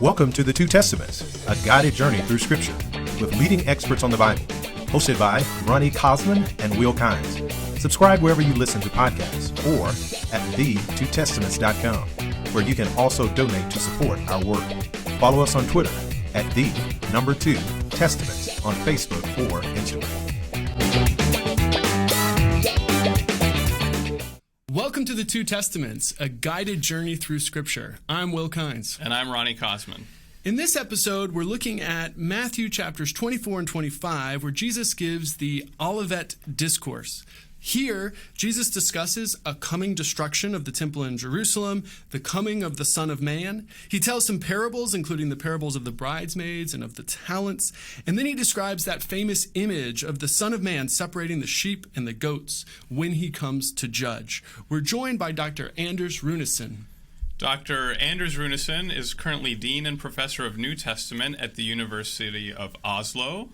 Welcome to the Two Testaments, a guided journey through Scripture with leading experts on the Bible. Hosted by Ronnie Cosman and Will Kynes. Subscribe wherever you listen to podcasts or at the2testaments.com, where you can also donate to support our work. Follow us on Twitter at the2testaments on Facebook or Instagram. Welcome to the Two Testaments, a guided journey through Scripture. I'm Will Kynes. And I'm Ronnie Cosman. In this episode, we're looking at Matthew chapters 24 and 25, where Jesus gives the Olivet Discourse. Here, Jesus discusses a coming destruction of the temple in Jerusalem, the coming of the Son of Man. He tells some parables, including the parables of the bridesmaids and of the talents. And then he describes that famous image of the Son of Man separating the sheep and the goats when he comes to judge. We're joined by Dr. Anders Runesson. Dr. Anders Runesson is currently Dean and Professor of New Testament at the University of Oslo.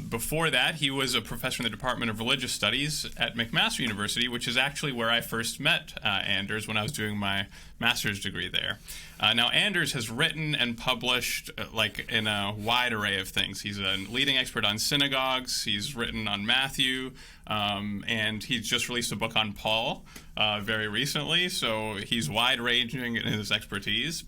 Before that, he was a professor in the Department of Religious Studies at McMaster University, which is actually where I first met Anders when I was doing my master's degree there. Now, Anders has written and published in a wide array of things. He's a leading expert on synagogues. He's written on Matthew, and he's just released a book on Paul very recently. So he's wide-ranging in his expertise.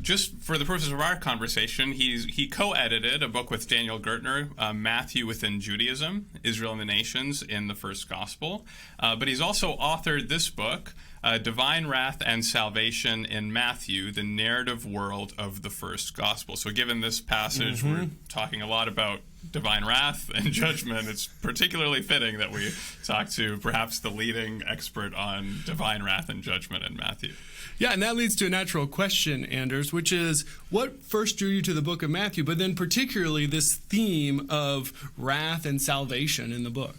Just for the purposes of our conversation, he co-edited a book with Daniel Gurtner, Matthew Within Judaism, Israel and the Nations in the First Gospel. But he's also authored this book, Divine Wrath and Salvation in Matthew, the Narrative World of the First Gospel. So given this passage, we're talking a lot about divine wrath and judgment. It's particularly fitting that we talk to perhaps the leading expert on divine wrath and judgment in Matthew. Yeah, and that leads to a natural question, Anders, which is, what first drew you to the book of Matthew, but then particularly this theme of wrath and salvation in the book?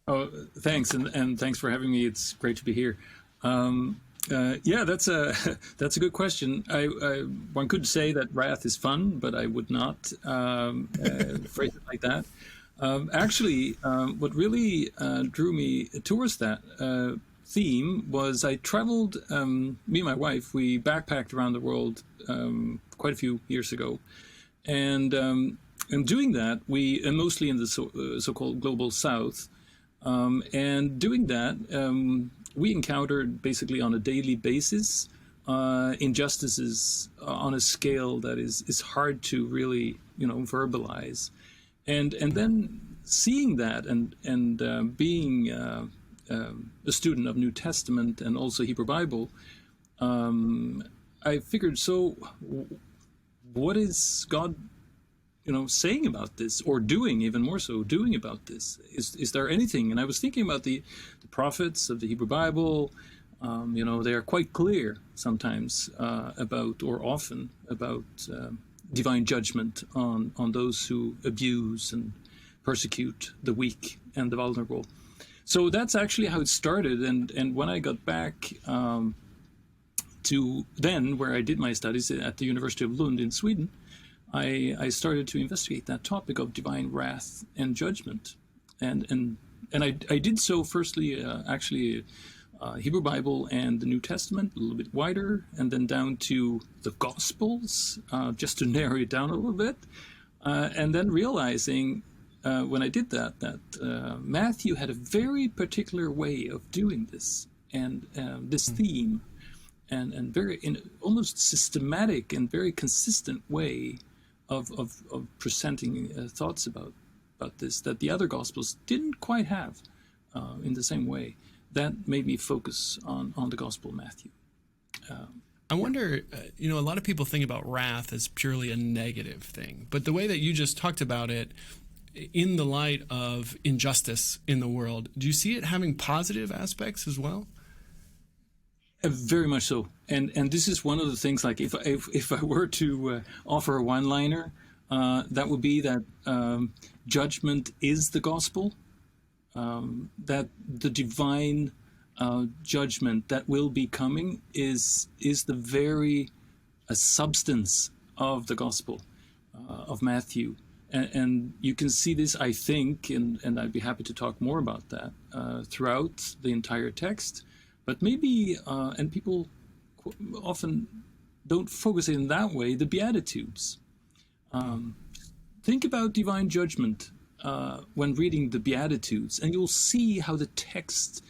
Oh, thanks, and thanks for having me. It's great to be here. That's a good question. One could say that wrath is fun, but I would not phrase it like that. What really drew me towards that theme was I traveled, me and my wife, we backpacked around the world quite a few years ago. And doing that, mostly in the so-called global south, and doing that, we encountered basically on a daily basis injustices on a scale that is hard to really, verbalize. And then seeing that and being a student of New Testament and also Hebrew Bible, I figured, so what is God, saying about this, or doing, even more so, doing about this? Is there anything? And I was thinking about the prophets of the Hebrew Bible. They are quite clear sometimes often about divine judgment on those who abuse and persecute the weak and the vulnerable. So that's actually how it started. And when I got back to then where I did my studies at the University of Lund in Sweden, I started to investigate that topic of divine wrath and judgment. And I did so firstly, Hebrew Bible and the New Testament, a little bit wider, and then down to the Gospels, just to narrow it down a little bit. And then realizing when I did that Matthew had a very particular way of doing this, and this theme, and very in almost systematic and very consistent way of presenting thoughts about this that the other Gospels didn't quite have in the same way. That made me focus on the Gospel of Matthew. I wonder, a lot of people think about wrath as purely a negative thing, but the way that you just talked about it, in the light of injustice in the world, do you see it having positive aspects as well? Very much so, and this is one of the things. Like if I were to offer a one-liner, that would be that judgment is the gospel. That the divine judgment that will be coming is the very substance of the gospel of Matthew. And you can see this, I think, and I'd be happy to talk more about that throughout the entire text. But maybe, and people often don't focus in that way, the Beatitudes. Think about divine judgment when reading the Beatitudes, and you'll see how the text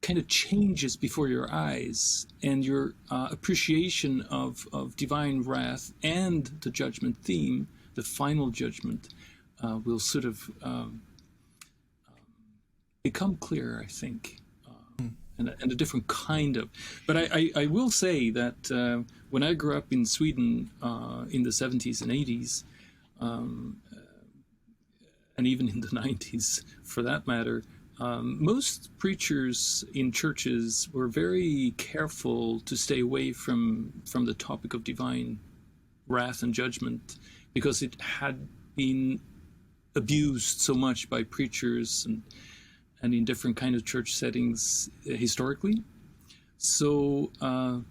kind of changes before your eyes, and your appreciation of divine wrath and the judgment theme, the final judgment, will sort of become clearer, I think, and a different kind of. But I will say that when I grew up in Sweden in the 70s and 80s, and even in the 90s, for that matter, most preachers in churches were very careful to stay away from the topic of divine wrath and judgment, because it had been abused so much by preachers and in different kind of church settings historically. So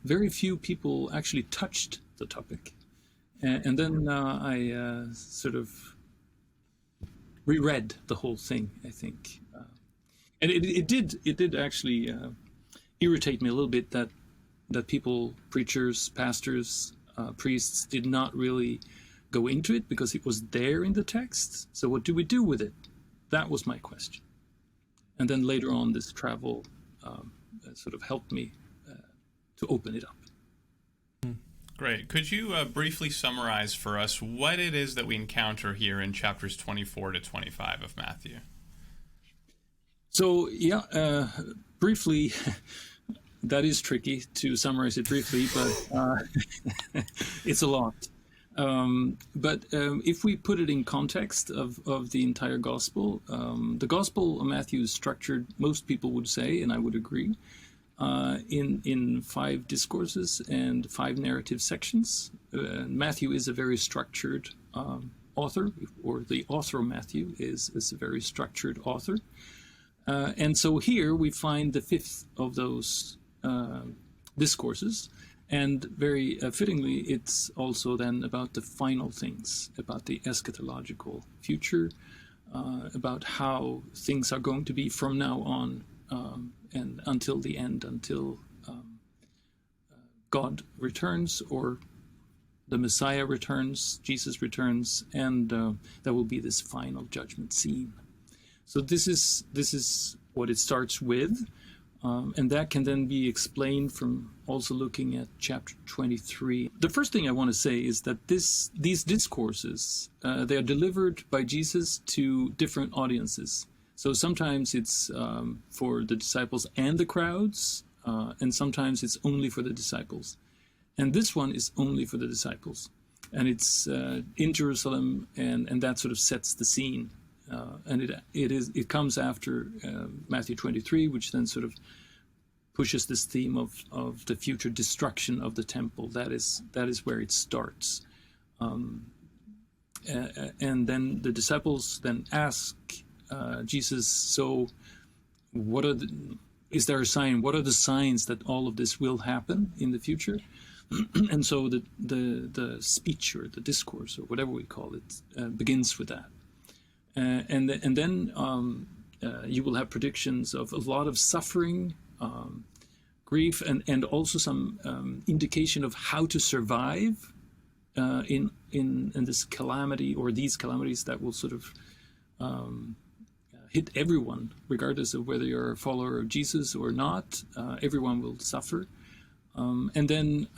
very few people actually touched the topic. And then I sort of reread the whole thing, I think. And it did actually irritate me a little bit that people, preachers, pastors, priests, did not really go into it, because it was there in the text. So what do we do with it? That was my question. And then later on, this travel sort of helped me to open it up. Great. Could you briefly summarize for us what it is that we encounter here in chapters 24 to 25 of Matthew? So, yeah, briefly, that is tricky to summarize it briefly, but it's a lot. But if we put it in context of the entire gospel, the gospel of Matthew is structured, most people would say, and I would agree, in 5 discourses and 5 narrative sections. Matthew is a very structured author, or the author of Matthew is a very structured author. And so here we find the 5th of those discourses. And very fittingly, it's also then about the final things, about the eschatological future, about how things are going to be from now on and until the end, until God returns, or the Messiah returns, Jesus returns, and there will be this final judgment scene. So this is what it starts with. And that can then be explained from also looking at chapter 23. The first thing I want to say is that these discourses, they are delivered by Jesus to different audiences. So sometimes it's for the disciples and the crowds, and sometimes it's only for the disciples. And this one is only for the disciples. And it's in Jerusalem, and that sort of sets the scene. And it comes after Matthew 23, which then sort of pushes this theme of the future destruction of the temple. That is where it starts. And then the disciples then ask Jesus, so is there a sign? What are the signs that all of this will happen in the future? And so the speech, or the discourse, or whatever we call it, begins with that. And then you will have predictions of a lot of suffering, grief, and also some indication of how to survive in this calamity, or these calamities that will sort of hit everyone, regardless of whether you're a follower of Jesus or not. Everyone will suffer. And then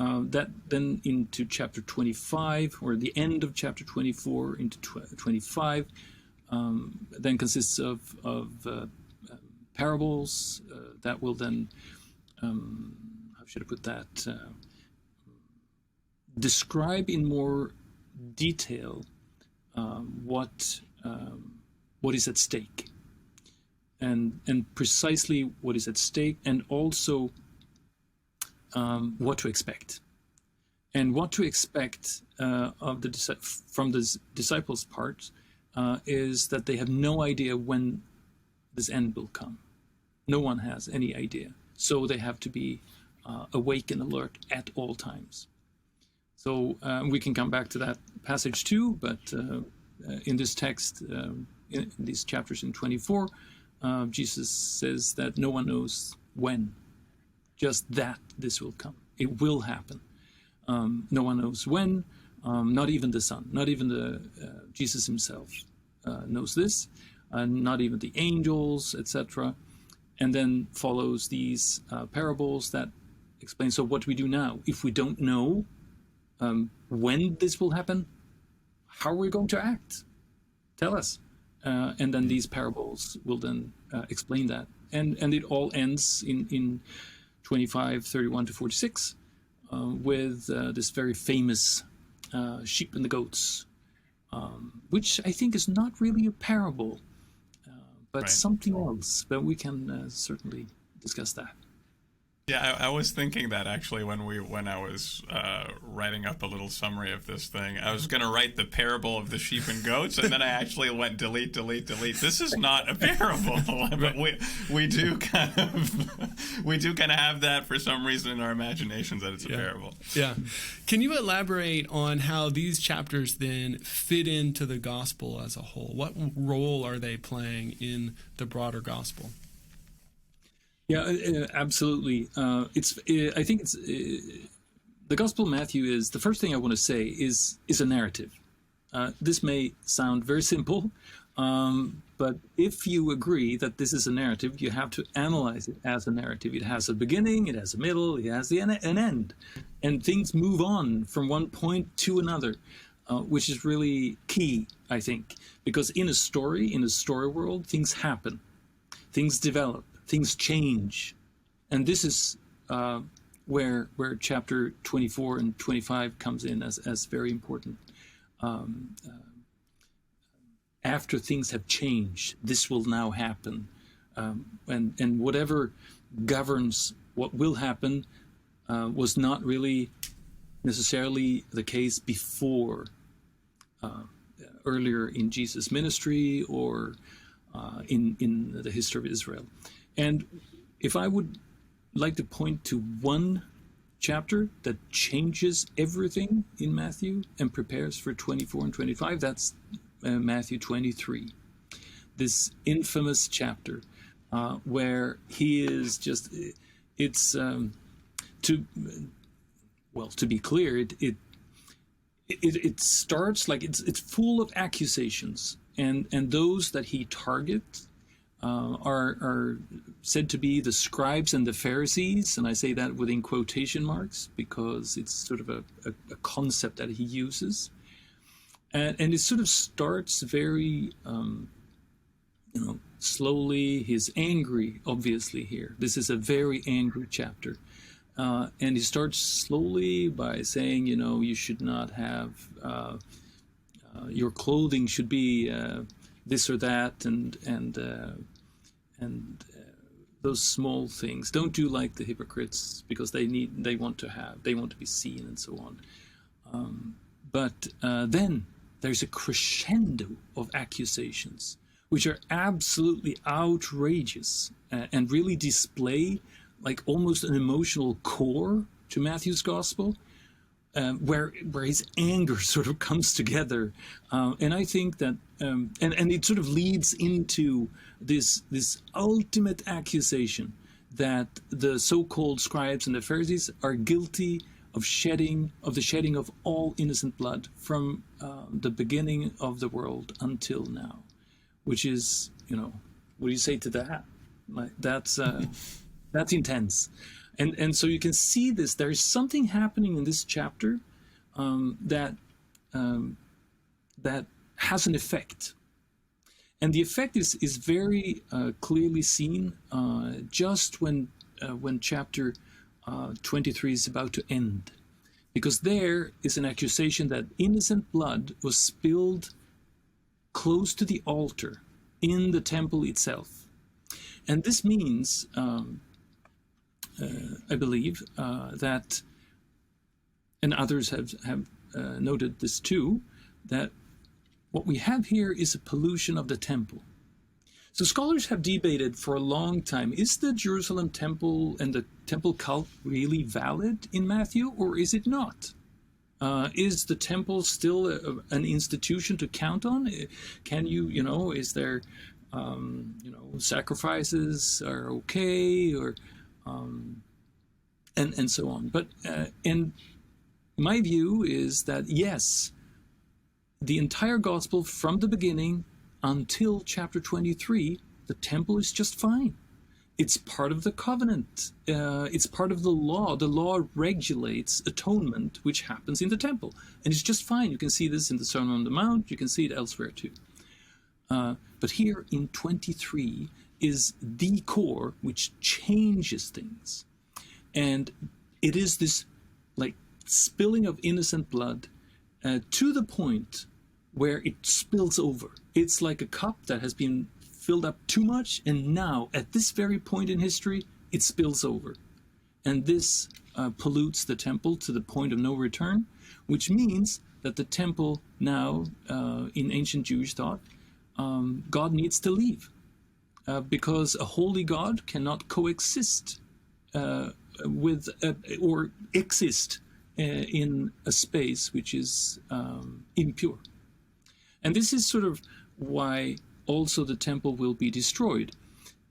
then into chapter 25, or the end of chapter 24 into 25, then consists of parables that will then, how should I put that, describe in more detail what is at stake, and precisely what is at stake, and also what to expect. And what to expect from the disciples' part is that they have no idea when this end will come. No one has any idea. So they have to be awake and alert at all times. So we can come back to that passage too, but in this text, in these chapters in 24, Jesus says that no one knows when, just that this will come. It will happen. No one knows when, not even the Son, not even Jesus himself knows this, not even the angels, etc. And then follows these parables that explain, so what do we do now? If we don't know when this will happen, how are we going to act? Tell us. And then these parables will then explain that. And it all ends in 25:31 to 46 with this very famous sheep and the goats, which I think is not really a parable, but Right. something else. But we can certainly discuss that. Yeah, I was thinking that actually when I was writing up a little summary of this thing. I was going to write the parable of the sheep and goats, and then I actually went delete. This is not a parable, but we do kind of have that for some reason in our imaginations that it's a parable. Yeah. Can you elaborate on how these chapters then fit into the gospel as a whole? What role are they playing in the broader gospel? Yeah, absolutely. I think it's the Gospel of Matthew is the first thing I want to say is a narrative. This may sound very simple, but if you agree that this is a narrative, you have to analyze it as a narrative. It has a beginning, it has a middle, it has an end, and things move on from one point to another, which is really key, I think, because in a story world, things happen, things develop. Things change, and this is where chapter 24 and 25 comes in as very important. After things have changed, this will now happen, and whatever governs what will happen was not really necessarily the case before, earlier in Jesus' ministry or in the history of Israel. And if I would like to point to one chapter that changes everything in Matthew and prepares for 24 and 25, that's Matthew 23. This infamous chapter where he is just, it's, to be clear, it starts like it's full of accusations, and those that he targets are said to be the scribes and the Pharisees, and I say that within quotation marks because it's sort of a concept that he uses, and it sort of starts very slowly. He's angry, obviously, here. This is a very angry chapter, and he starts slowly by saying, you should not have your clothing should be this or that, and those small things. Don't do like the hypocrites, because they want to be seen, and so on. But then there's a crescendo of accusations, which are absolutely outrageous and really display like almost an emotional core to Matthew's gospel. Where his anger sort of comes together, and I think that, and it sort of leads into this ultimate accusation that the so-called scribes and the Pharisees are guilty of the shedding of all innocent blood from the beginning of the world until now, which is, what do you say to that? That's intense. And so you can see this. There is something happening in this chapter that has an effect, and the effect is very clearly seen just when chapter 23 is about to end, because there is an accusation that innocent blood was spilled close to the altar in the temple itself, and this means. I believe that, and others have noted this too, that what we have here is a pollution of the temple. So scholars have debated for a long time, is the Jerusalem temple and the temple cult really valid in Matthew, or is it not? Is the temple still an institution to count on? Can you, is there, sacrifices are okay, or and so on. But and my view is that yes, the entire gospel from the beginning until chapter 23, the temple is just fine. It's part of the covenant. It's part of the law. The law regulates atonement, which happens in the temple. And it's just fine. You can see this in the Sermon on the Mount. You can see it elsewhere too. But here in 23 is the core which changes things. And it is this like spilling of innocent blood to the point where it spills over. It's like a cup that has been filled up too much, and now at this very point in history it spills over, and this pollutes the temple to the point of no return, which means that the temple now in ancient Jewish thought, God needs to leave because a holy God cannot coexist with or exist in a space which is impure. And this is sort of why also the temple will be destroyed.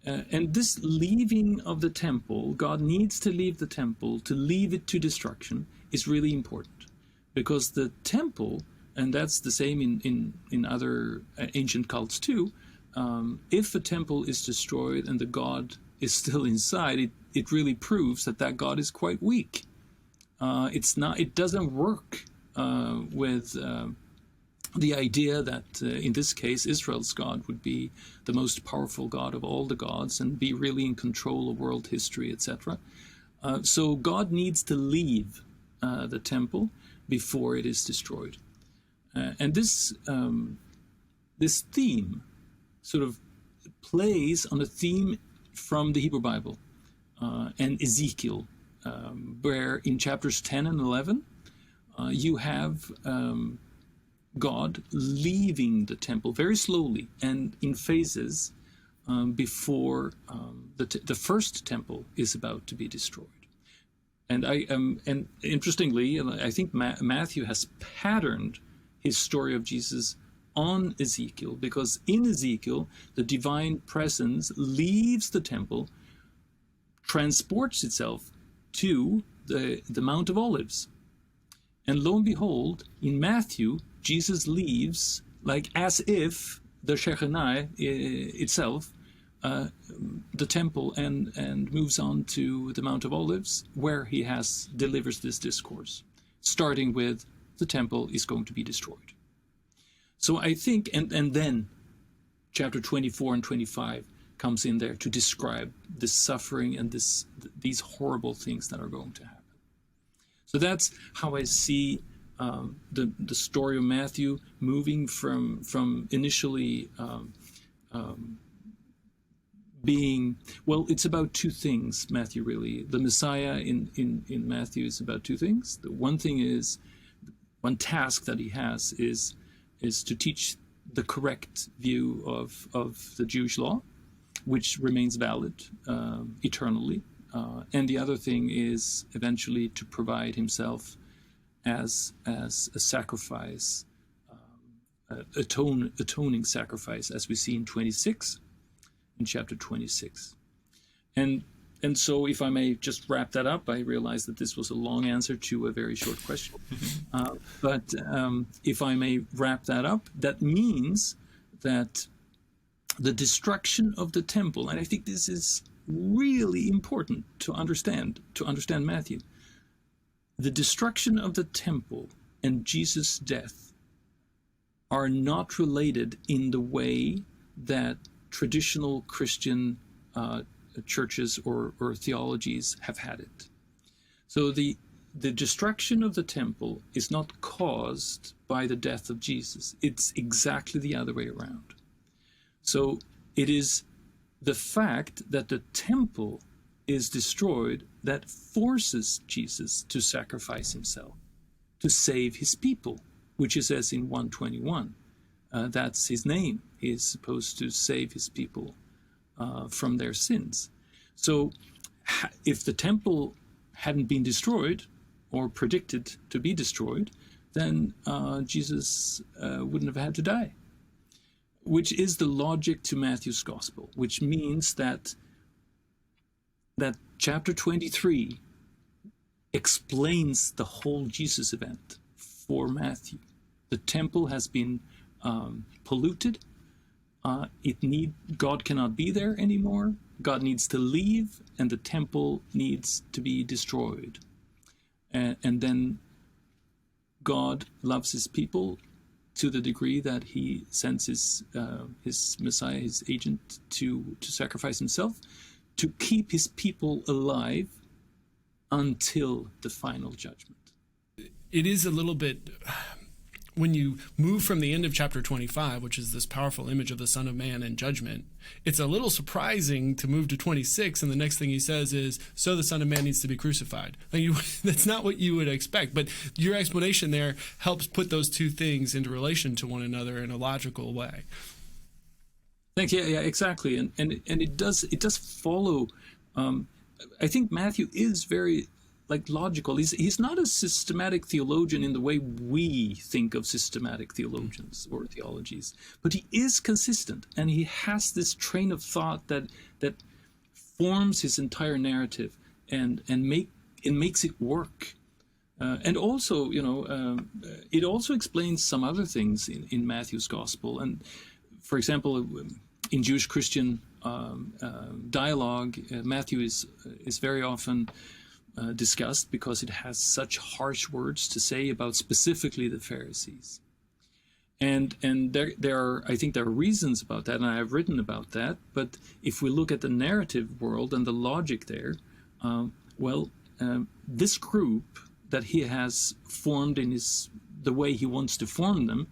And this leaving of the temple, God needs to leave the temple, to leave it to destruction, is really important. Because the temple, and that's the same in other ancient cults too, if a temple is destroyed and the God is still inside, it really proves that God is quite weak. It doesn't work with the idea that in this case Israel's God would be the most powerful God of all the gods and be really in control of world history, etc. So God needs to leave the temple before it is destroyed. And this theme sort of plays on a theme from the Hebrew Bible and Ezekiel, where in chapters 10 and 11 you have God leaving the temple very slowly and in phases before the first temple is about to be destroyed. And and interestingly, I think Matthew has patterned his story of Jesus on Ezekiel, because in Ezekiel the divine presence leaves the temple, transports itself to the Mount of Olives, and lo and behold, in Matthew, Jesus leaves like as if the Shechinah itself, the temple, and moves on to the Mount of Olives, where he delivers this discourse, starting with the temple is going to be destroyed. So I think, and then chapter 24 and 25 comes in there to describe this suffering and these horrible things that are going to happen. So that's how I see the story of Matthew moving from initially being, well, it's about two things, Matthew really. The Messiah in Matthew is about two things. The one thing is, one task that he has is to teach the correct view of the Jewish law, which remains valid eternally. And the other thing is eventually to provide himself as a sacrifice, atoning sacrifice, as we see in chapter 26. And so if I may just wrap that up, I realize that this was a long answer to a very short question. But if I may wrap that up, that means that the destruction of the temple, and I think this is really important to understand Matthew, the destruction of the temple and Jesus' death are not related in the way that traditional Christian churches or theologies have had it. So the destruction of the temple is not caused by the death of Jesus. It's exactly the other way around. So it is the fact that the temple is destroyed that forces Jesus to sacrifice himself, to save his people, which it says in 121. That's his name. He is supposed to save his people from their sins. So if the temple hadn't been destroyed or predicted to be destroyed, then Jesus wouldn't have had to die, which is the logic to Matthew's gospel, which means that chapter 23 explains the whole Jesus event for Matthew. The temple has been polluted. God cannot be there anymore. God needs to leave, and the temple needs to be destroyed. And then God loves his people to the degree that he sends his Messiah, his agent, to sacrifice himself, to keep his people alive until the final judgment. It is a little bit, when you move from the end of chapter 25, which is this powerful image of the Son of Man and judgment, it's a little surprising to move to 26, and the next thing he says is, so the Son of Man needs to be crucified. That's not what you would expect, but your explanation there helps put those two things into relation to one another in a logical way. Thank you. Yeah, exactly. And it does follow. I think Matthew is very logical. He's not a systematic theologian in the way we think of systematic theologians or theologies, but he is consistent, and he has this train of thought that forms his entire narrative and makes it work. And also, it also explains some other things in Matthew's gospel. And for example, in Jewish Christian dialogue, Matthew is very often discussed because it has such harsh words to say about specifically the Pharisees. And I think there are reasons about that, and I have written about that. But if we look at the narrative world and the logic there, this group that he has formed in the way he wants to form them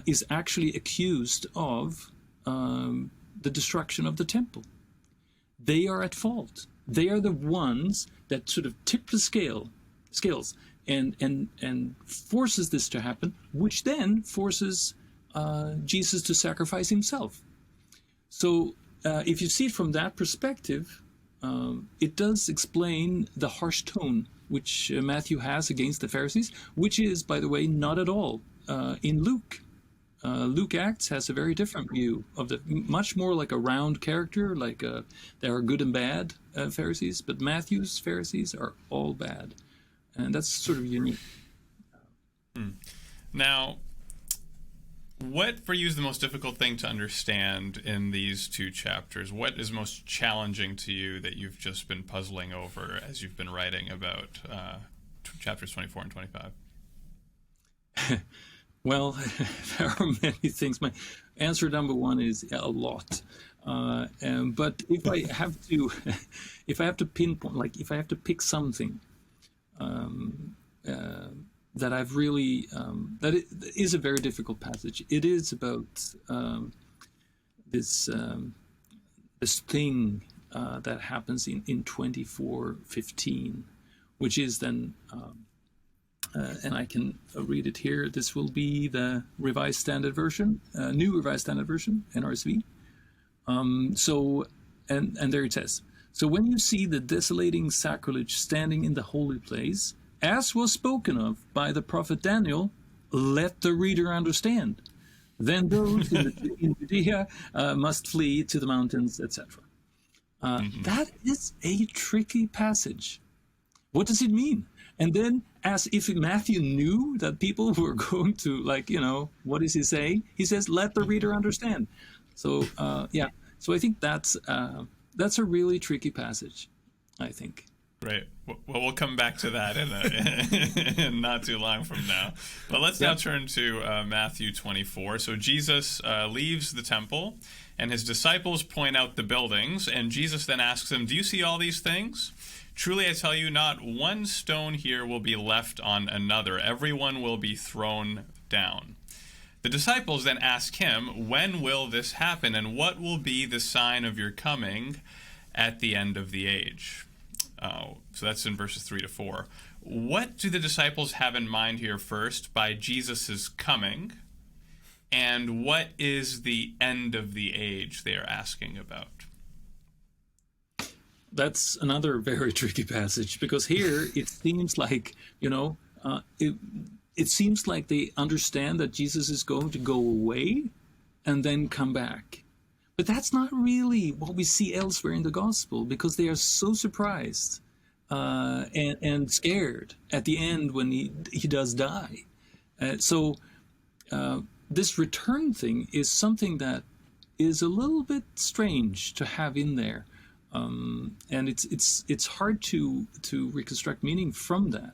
is actually accused of the destruction of the temple. They are at fault. They are the ones that sort of tip the scales and forces this to happen, which then forces Jesus to sacrifice himself. So if you see it from that perspective, it does explain the harsh tone which Matthew has against the Pharisees, which is, by the way, not at all in Luke. Luke Acts has a very different view of much more like a round character, there are good and bad Pharisees, but Matthew's Pharisees are all bad. And that's sort of unique. Now, what for you is the most difficult thing to understand in these two chapters? What is most challenging to you that you've just been puzzling over as you've been writing about chapters 24 and 25? Well, there are many things. My answer number one is a lot. But if I have to pinpoint, if I have to pick something that I've really that is a very difficult passage. It is about this thing that happens in 24:15, which is then. And I can read it here. This will be the Revised Standard Version, New Revised Standard Version, NRSV. And there it says, so when you see the desolating sacrilege standing in the holy place, as was spoken of by the prophet Daniel, let the reader understand. Then those in Judea must flee to the mountains, etc. That is a tricky passage. What does it mean? And then, as if Matthew knew that people were going to, what does he say? He says, let the reader understand. So, So I think that's a really tricky passage, I think. Right. Well, we'll come back to that in not too long from now. But let's now turn to Matthew 24. So Jesus leaves the temple, and his disciples point out the buildings, and Jesus then asks them, do you see all these things? Truly I tell you, not one stone here will be left on another. Everyone will be thrown down. The disciples then ask him, when will this happen, and what will be the sign of your coming at the end of the age? So that's in verses 3 to 4. What do the disciples have in mind here first by Jesus' coming? And what is the end of the age they are asking about? That's another very tricky passage, because here it seems like, it seems like they understand that Jesus is going to go away and then come back. But that's not really what we see elsewhere in the gospel, because they are so surprised and scared at the end when he does die. So this return thing is something that is a little bit strange to have in there, and it's hard to reconstruct meaning from that.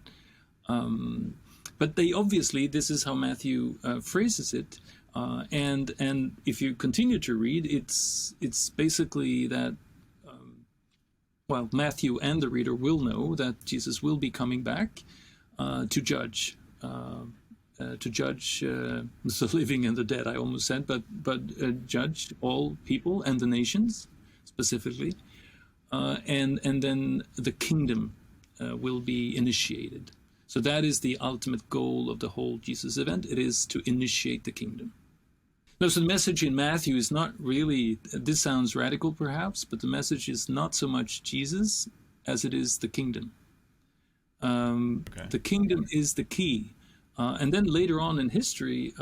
But they obviously, this is how Matthew phrases it, and if you continue to read, it's basically that. Well, Matthew and the reader will know that Jesus will be coming back to judge the living and the dead. I almost said, but judge all people and the nations specifically, and then the kingdom will be initiated. So that is the ultimate goal of the whole Jesus event. It is to initiate the kingdom. No, so the message in Matthew is not really, this sounds radical perhaps, but the message is not so much Jesus as it is the kingdom. The kingdom is the key. And then later on in history,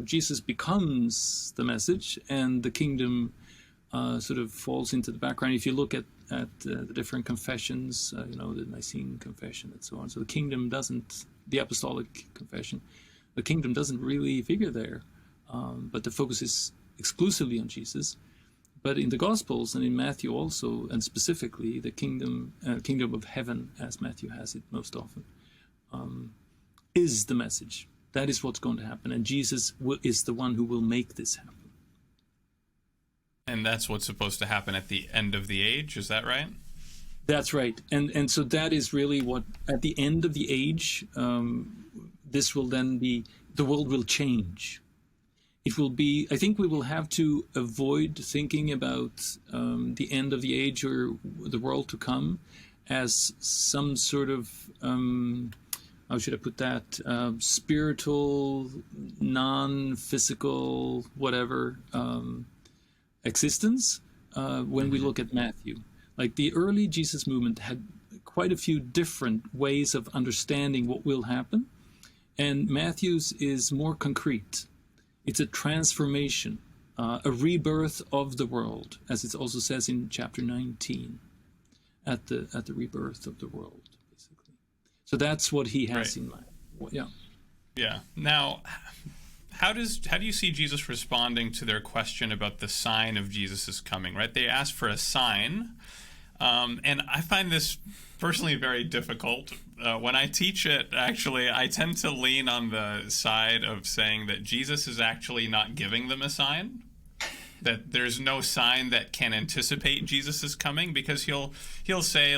Jesus becomes the message and the kingdom sort of falls into the background. If you look at the different confessions, the Nicene Confession and so on. So the kingdom doesn't, the Apostolic Confession, the kingdom doesn't really figure there. But the focus is exclusively on Jesus. But in the Gospels and in Matthew also, and specifically the kingdom of heaven, as Matthew has it most often, is the message. That is what's going to happen. And Jesus is the one who will make this happen. And that's what's supposed to happen at the end of the age, is that right? That's right. And so that is really what, at the end of the age, this will then be, the world will change. It will be, I think we will have to avoid thinking about the end of the age or the world to come as some sort of, how should I put that, spiritual, non-physical, whatever, existence when we look at Matthew. Like the early Jesus movement had quite a few different ways of understanding what will happen, and Matthew's is more concrete. It's a transformation, a rebirth of the world, as it also says in chapter 19, at the rebirth of the world, basically. So that's what he has in mind. Yeah. Yeah. Now, how do you see Jesus responding to their question about the sign of Jesus' coming? Right? They ask for a sign, and I find this personally very difficult. When I teach it, actually, I tend to lean on the side of saying that Jesus is actually not giving them a sign, that there's no sign that can anticipate Jesus' coming, because he'll say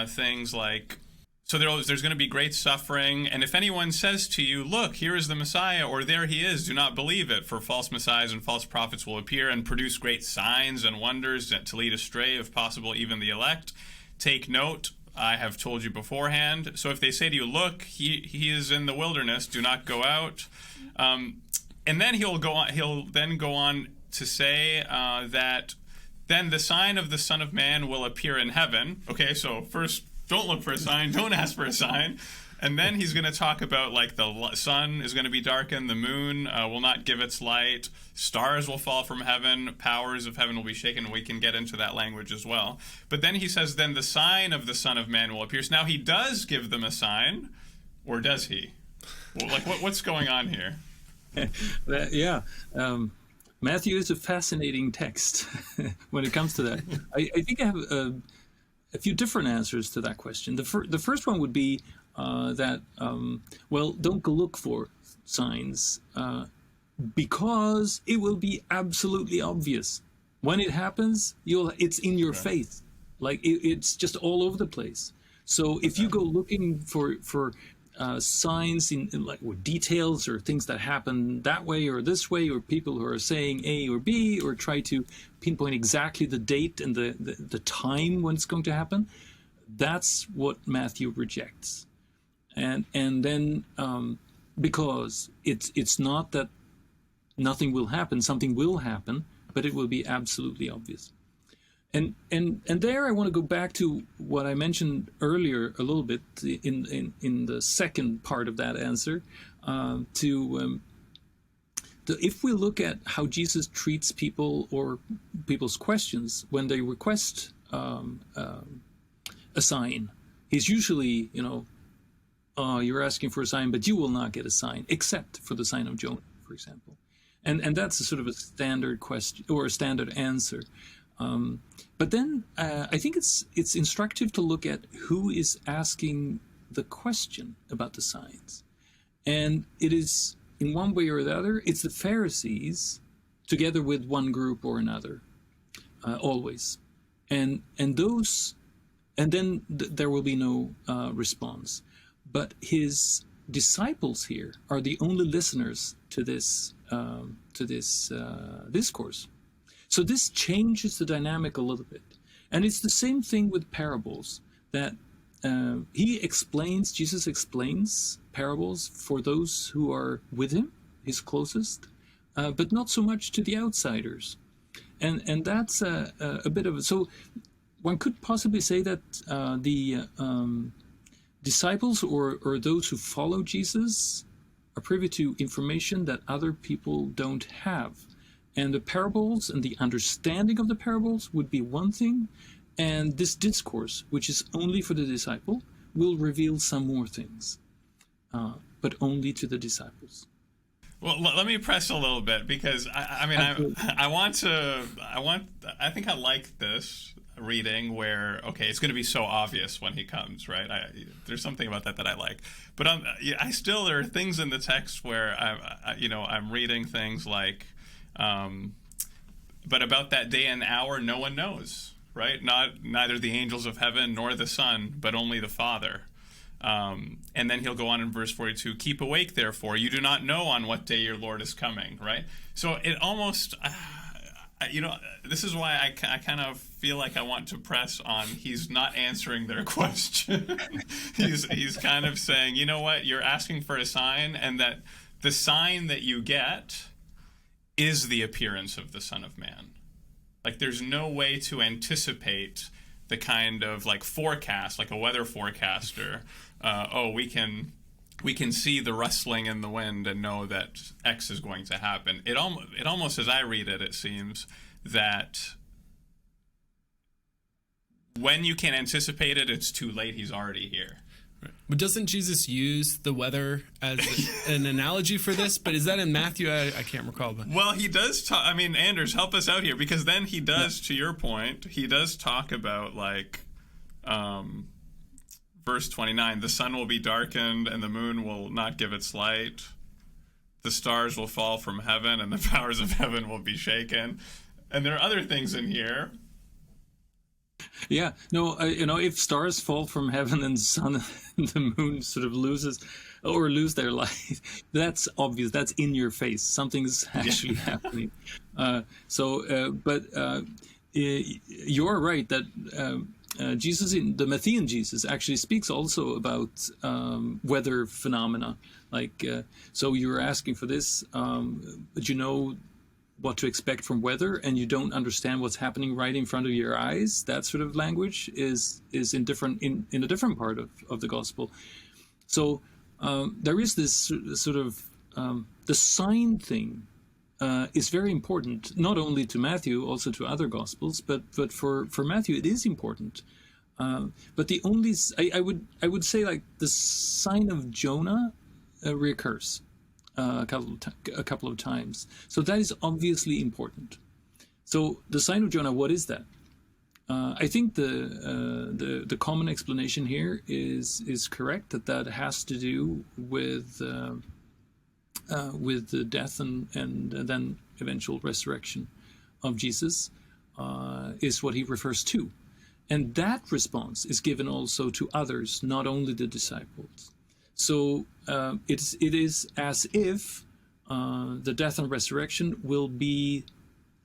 things like, so there's going to be great suffering, and if anyone says to you, look, here is the Messiah, or there he is, do not believe it, for false messiahs and false prophets will appear and produce great signs and wonders to lead astray, if possible, even the elect. Take note, I have told you beforehand. So if they say to you, look, he is in the wilderness, do not go out. And then he'll then go on to say that then the sign of the Son of Man will appear in heaven. Okay, so first, don't look for a sign, don't ask for a sign. And then he's going to talk about the sun is going to be darkened, the moon will not give its light, stars will fall from heaven, powers of heaven will be shaken. We can get into that language as well. But then he says, then the sign of the Son of Man will appear. So now he does give them a sign, or does he? Well, what's going on here? Matthew is a fascinating text when it comes to that. I think I have a few different answers to that question. The first one would be don't go look for signs because it will be absolutely obvious. When it happens, it's in your face. Like it's just all over the place. So if you go looking for signs or details or things that happen that way or this way, or people who are saying A or B, or try to pinpoint exactly the date and the time when it's going to happen, that's what Matthew rejects. And then because it's not that nothing will happen, something will happen, but it will be absolutely obvious. And there I want to go back to what I mentioned earlier a little bit in the second part of that answer, if we look at how Jesus treats people or people's questions when they request a sign he's usually, you're asking for a sign, but you will not get a sign, except for the sign of Jonah, for example. And that's a sort of a standard question or a standard answer. But then I think it's instructive to look at who is asking the question about the signs. And it is, in one way or the other, it's the Pharisees together with one group or another, always. And then there will be no response. But his disciples here are the only listeners to this discourse. So this changes the dynamic a little bit. And it's the same thing with parables, that Jesus explains parables for those who are with him, his closest, but not so much to the outsiders. And that's a bit of a... So one could possibly say that the disciples or those who follow Jesus are privy to information that other people don't have. And the parables and the understanding of the parables would be one thing, and this discourse, which is only for the disciple, will reveal some more things, but only to the disciples. Well, let me press a little bit, because I think I like this reading where, okay, it's going to be so obvious when he comes, right? There's something about that I like, but there are things in the text where I'm reading things like, but about that day and hour no one knows, right? Neither the angels of heaven nor the Son, but only the Father. And then he'll go on in verse 42, keep awake, therefore, you do not know on what day your Lord is coming, right? So it almost, this is why I kind of feel like I want to press on, he's not answering their question. he's kind of saying, you know what, you're asking for a sign, and that the sign that you get is the appearance of the Son of Man. Like, there's no way to anticipate the kind of like forecast, like a weather forecaster. We can see the rustling in the wind and know that X is going to happen. It almost, as I read it, it seems that when you can anticipate it, it's too late. He's already here. Right. But doesn't Jesus use the weather as an analogy for this? But is that in Matthew? I can't recall. But. Well, he does talk. I mean, Anders, help us out here, because then he does, to your point, he does talk about, like, verse 29, the sun will be darkened and the moon will not give its light. The stars will fall from heaven and the powers of heaven will be shaken. And there are other things in here. Yeah, no, if stars fall from heaven and the sun and the moon sort of lose their light, that's obvious. That's in your face. Something's actually happening. But you're right that Jesus, in the Matthean Jesus, actually speaks also about weather phenomena. Like, so you're asking for this, but you know what to expect from weather, and you don't understand what's happening right in front of your eyes. That sort of language is in a different part of the gospel. So there is this sort of the sign thing is very important, not only to Matthew, also to other gospels, but for Matthew it is important. But the only I would say, like, the sign of Jonah reoccurs a couple of times. So that is obviously important. So the sign of Jonah, what is that? I think the common explanation here is correct, that has to do with the death and then eventual resurrection of Jesus, is what he refers to. And that response is given also to others, not only the disciples. So it is as if the death and resurrection will be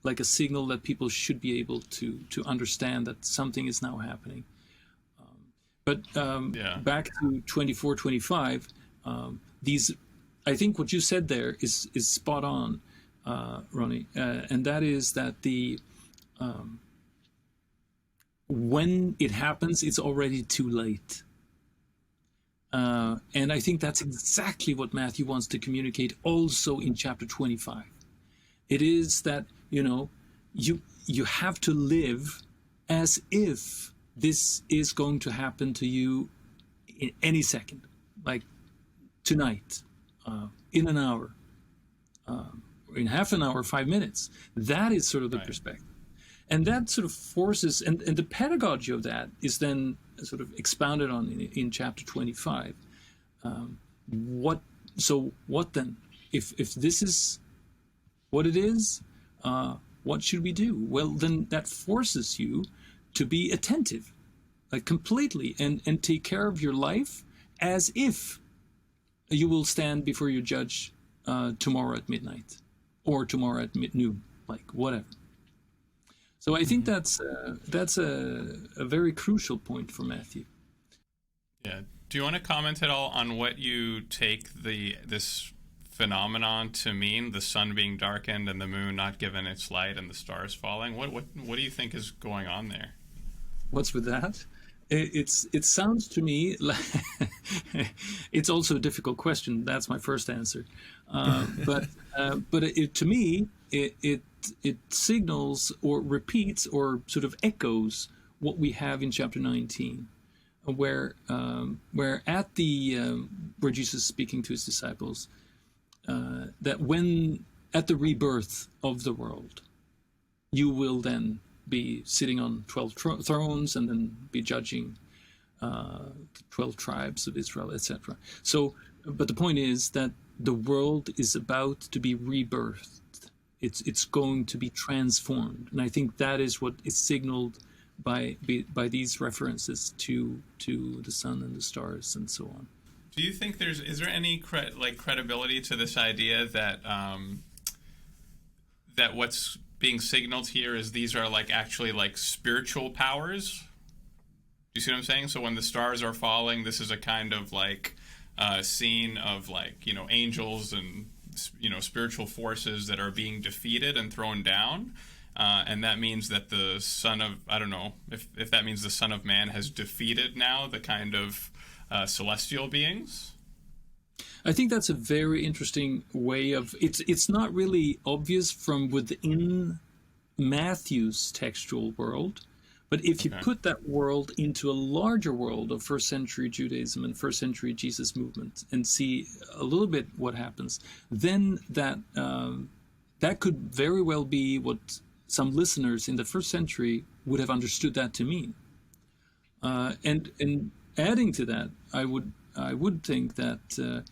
like a signal that people should be able to understand that something is now happening. Back to 24-25, I think what you said there is spot on, Ronnie, and that is that when it happens, it's already too late. And I think that's exactly what Matthew wants to communicate also in chapter 25. It is that, you have to live as if this is going to happen to you in any second, like tonight, in an hour, in half an hour, 5 minutes. That is sort of the perspective. And that sort of forces, and the pedagogy of that is then sort of expounded on in chapter 25. What then? If this is what it is, what should we do? Well, then that forces you to be attentive, like completely, and take care of your life as if you will stand before your judge tomorrow at midnight or tomorrow at noon, like whatever. So I think that's a very crucial point for Matthew. Yeah. Do you want to comment at all on what you take this phenomenon to mean? The sun being darkened and the moon not given its light and the stars falling. What do you think is going on there? What's with that? It sounds to me like it's also a difficult question. That's my first answer. But to me it signals or repeats or sort of echoes what we have in chapter 19, where at the where Jesus is speaking to his disciples, that when at the rebirth of the world, you will then be sitting on 12 thrones and then be judging the 12 tribes of Israel, etc. So, but the point is that the world is about to be rebirthed. It's going to be transformed, and I think that is what is signaled by these references to the sun and the stars and so on. Do you think is there any credibility to this idea that that what's being signaled here is these are actually spiritual powers? Do you see what I'm saying? So when the stars are falling, this is a kind of scene of angels and spiritual forces that are being defeated and thrown down, and that means that the son of, I don't know if that means the Son of Man has defeated now the kind of celestial beings. I think that's a very interesting way of it's not really obvious from within Matthew's textual world, but if you put that world into a larger world of first century Judaism and first century Jesus movement and see a little bit what happens, then that could very well be what some listeners in the first century would have understood that to mean. And adding to that, I would think that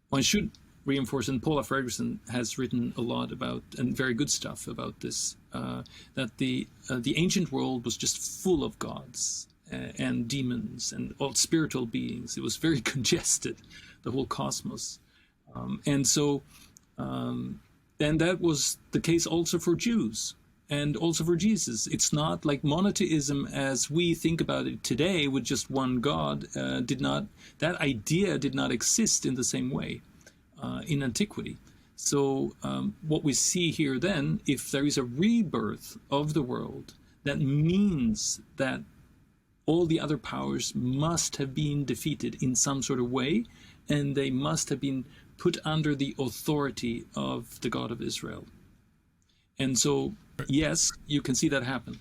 one should reinforce, and Paula Fredrickson has written a lot about, and very good stuff about this, that the ancient world was just full of gods and demons and all spiritual beings. It was very congested, the whole cosmos. And that was the case also for Jews and also for Jesus. It's not like monotheism as we think about it today with just one God. That idea did not exist in the same way in antiquity. So what we see here then, if there is a rebirth of the world, that means that all the other powers must have been defeated in some sort of way, and they must have been put under the authority of the God of Israel. And so, yes, you can see that happen.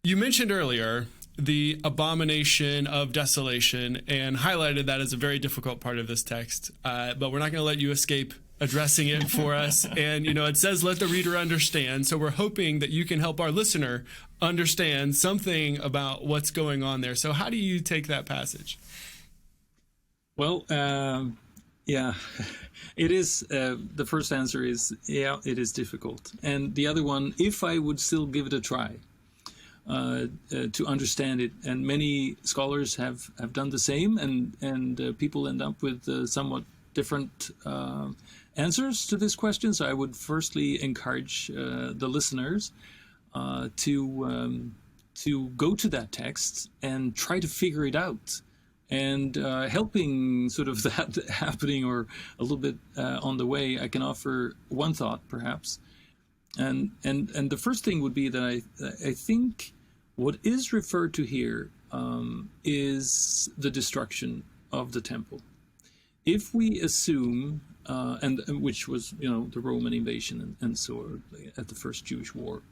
You mentioned earlier the abomination of desolation and highlighted that as a very difficult part of this text, but we're not going to let you escape addressing it for us. And, it says, let the reader understand. So we're hoping that you can help our listener understand something about what's going on there. So how do you take that passage? Well, yeah, it is. The first answer is, yeah, it is difficult. And the other one, if I would still give it a try to understand it, and many scholars have done the same, and people end up with somewhat different answers to this question. So I would firstly encourage the listeners to go to that text and try to figure it out. And helping sort of that happening, or a little bit on the way, I can offer one thought, perhaps. And the first thing would be that I think what is referred to here is the destruction of the temple. If we assume, and which was the Roman invasion and so at the first Jewish war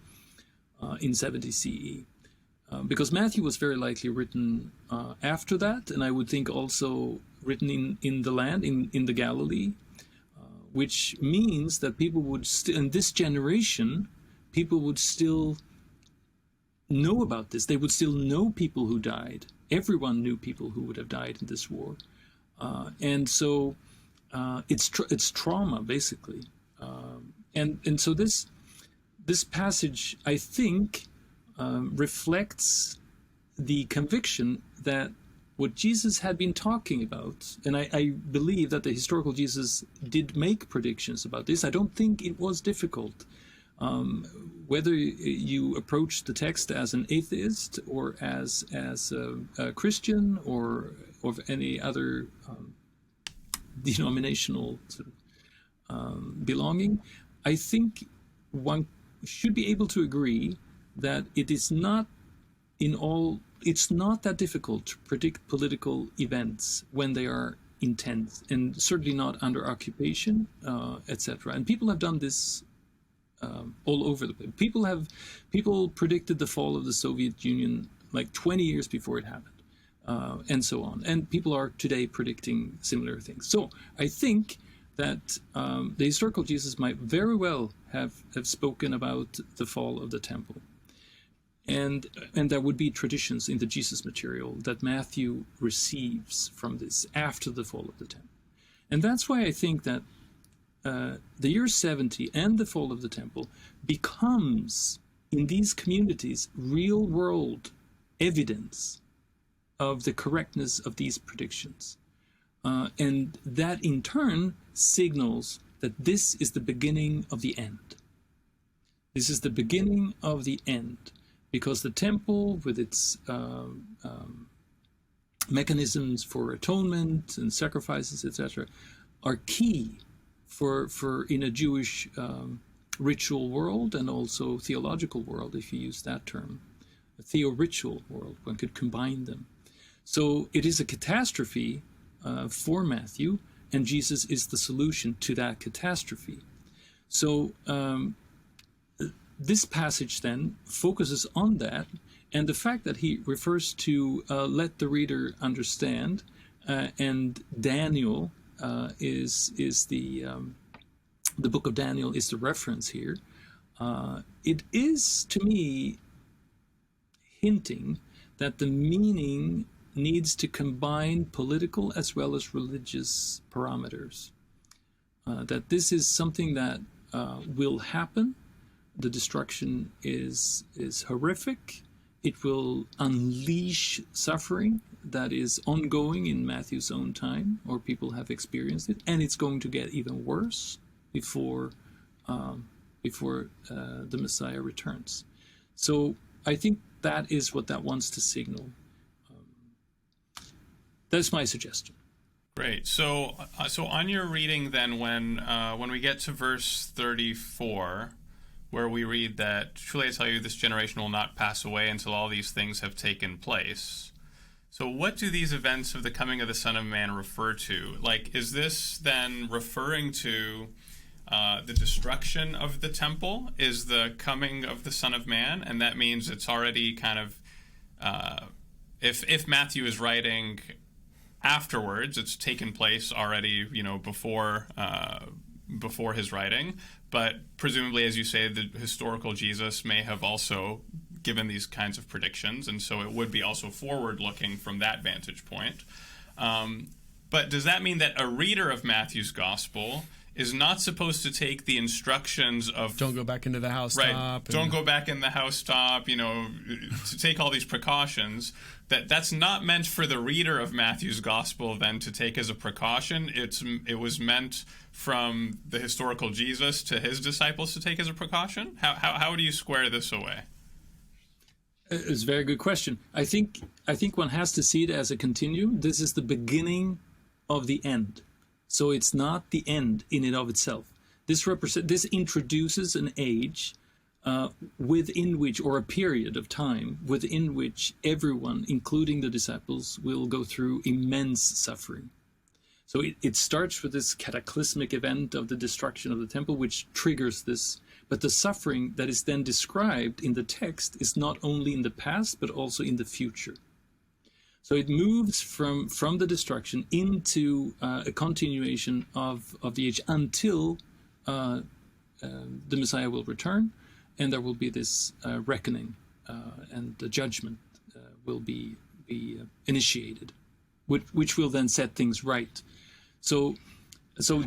in 70 CE. because Matthew was very likely written after that, and I would think also written in the land, in the Galilee, which means that people would still, in this generation, people would still know about this. They would still know people who died. Everyone knew people who would have died in this war. And so it's trauma, basically. And so this passage, I think, reflects the conviction that what Jesus had been talking about, and I believe that the historical Jesus did make predictions about this. I don't think it was difficult. Whether you approach the text as an atheist or as a Christian or of any other denominational sort of, belonging, I think one should be able to agree that it is not it's not that difficult to predict political events when they are intense, and certainly not under occupation, etc. And people have done this all over the place. People predicted the fall of the Soviet Union like 20 years before it happened, and so on. And people are today predicting similar things. So I think that the historical Jesus might very well have spoken about the fall of the temple. And there would be traditions in the Jesus material that Matthew receives from this after the fall of the temple. And that's why I think that the year 70 and the fall of the temple becomes, in these communities, real-world evidence of the correctness of these predictions. And that, in turn, signals that this is the beginning of the end. This is the beginning of the end. Because the temple, with its mechanisms for atonement and sacrifices, etc., are key for in a Jewish ritual world and also theological world, if you use that term, a theo-ritual world. One could combine them. So it is a catastrophe for Matthew, and Jesus is the solution to that catastrophe. So this passage then focuses on that, and the fact that he refers to let the reader understand, and Daniel is the book of Daniel is the reference here. It is, to me, hinting that the meaning needs to combine political as well as religious parameters. That this is something that will happen. The destruction is horrific. It will unleash suffering that is ongoing in Matthew's own time, or people have experienced it, and it's going to get even worse before the Messiah returns. So I think that is what that wants to signal. That's my suggestion. Great. So on your reading then, when we get to verse 34, where we read that, "Truly I tell you, this generation will not pass away until all these things have taken place." So what do these events of the coming of the Son of Man refer to? Like, is this then referring to the destruction of the temple is the coming of the Son of Man? And that means it's already kind of, if Matthew is writing afterwards, it's taken place already, before his writing. But presumably, as you say, the historical Jesus may have also given these kinds of predictions, and so it would be also forward-looking from that vantage point. But does that mean that a reader of Matthew's gospel is not supposed to take the instructions of... Don't go back into the housetop. Don't go back in the housetop, to take all these precautions. That's not meant for the reader of Matthew's gospel then to take as a precaution. It was meant from the historical Jesus to his disciples to take as a precaution? How do you square this away? It's a very good question. I think one has to see it as a continuum. This is the beginning of the end. So it's not the end in and of itself. This introduces an age within which, or a period of time within which everyone, including the disciples, will go through immense suffering. So it starts with this cataclysmic event of the destruction of the temple, which triggers this. But the suffering that is then described in the text is not only in the past, but also in the future. So it moves from the destruction into a continuation of the age until the Messiah will return, and there will be this reckoning, and the judgment will be initiated, which will then set things right. So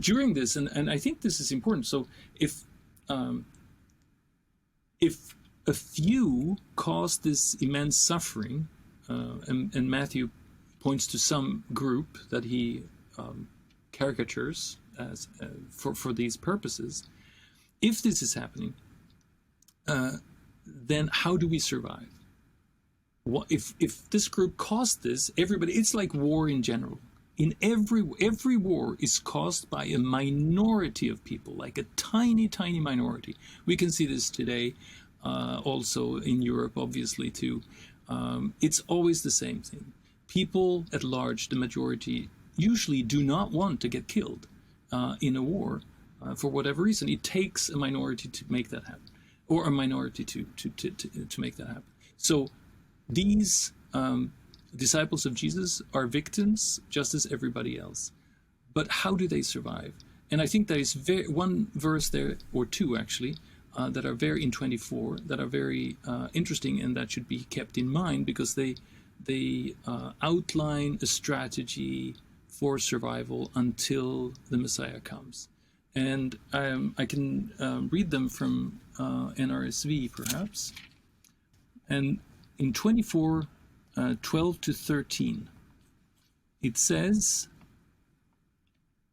during this, and I think this is important. So if a few cause this immense suffering, and Matthew points to some group that he caricatures as for these purposes, if this is happening, then how do we survive? What if this group caused this? Everybody, it's like war in general. In every war is caused by a minority of people, like a tiny minority. We can see this today, also in Europe, obviously too. It's always the same thing. People at large, the majority, usually do not want to get killed in a war for whatever reason. It takes a minority to make that happen, or a minority to make that happen. So these disciples of Jesus are victims just as everybody else. But how do they survive? And I think there is one verse there, or two actually, that are very, in 24, that are very interesting, and that should be kept in mind, because they outline a strategy for survival until the Messiah comes. And I can read them from NRSV perhaps. And in 24, 12 to 13, it says,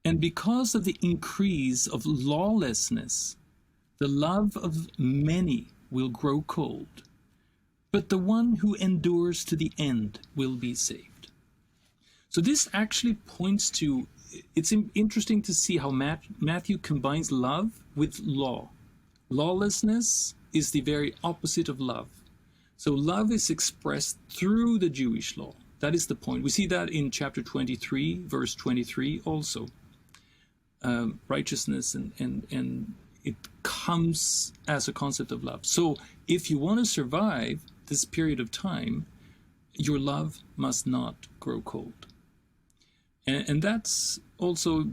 "And because of the increase of lawlessness, the love of many will grow cold, but the one who endures to the end will be saved." So this actually points to, it's interesting to see how Matthew combines love with law. Lawlessness is the very opposite of love. So love is expressed through the Jewish law. That is the point. We see that in chapter 23, verse 23 also. Righteousness and it comes as a concept of love. So if you want to survive this period of time, your love must not grow cold. And that's also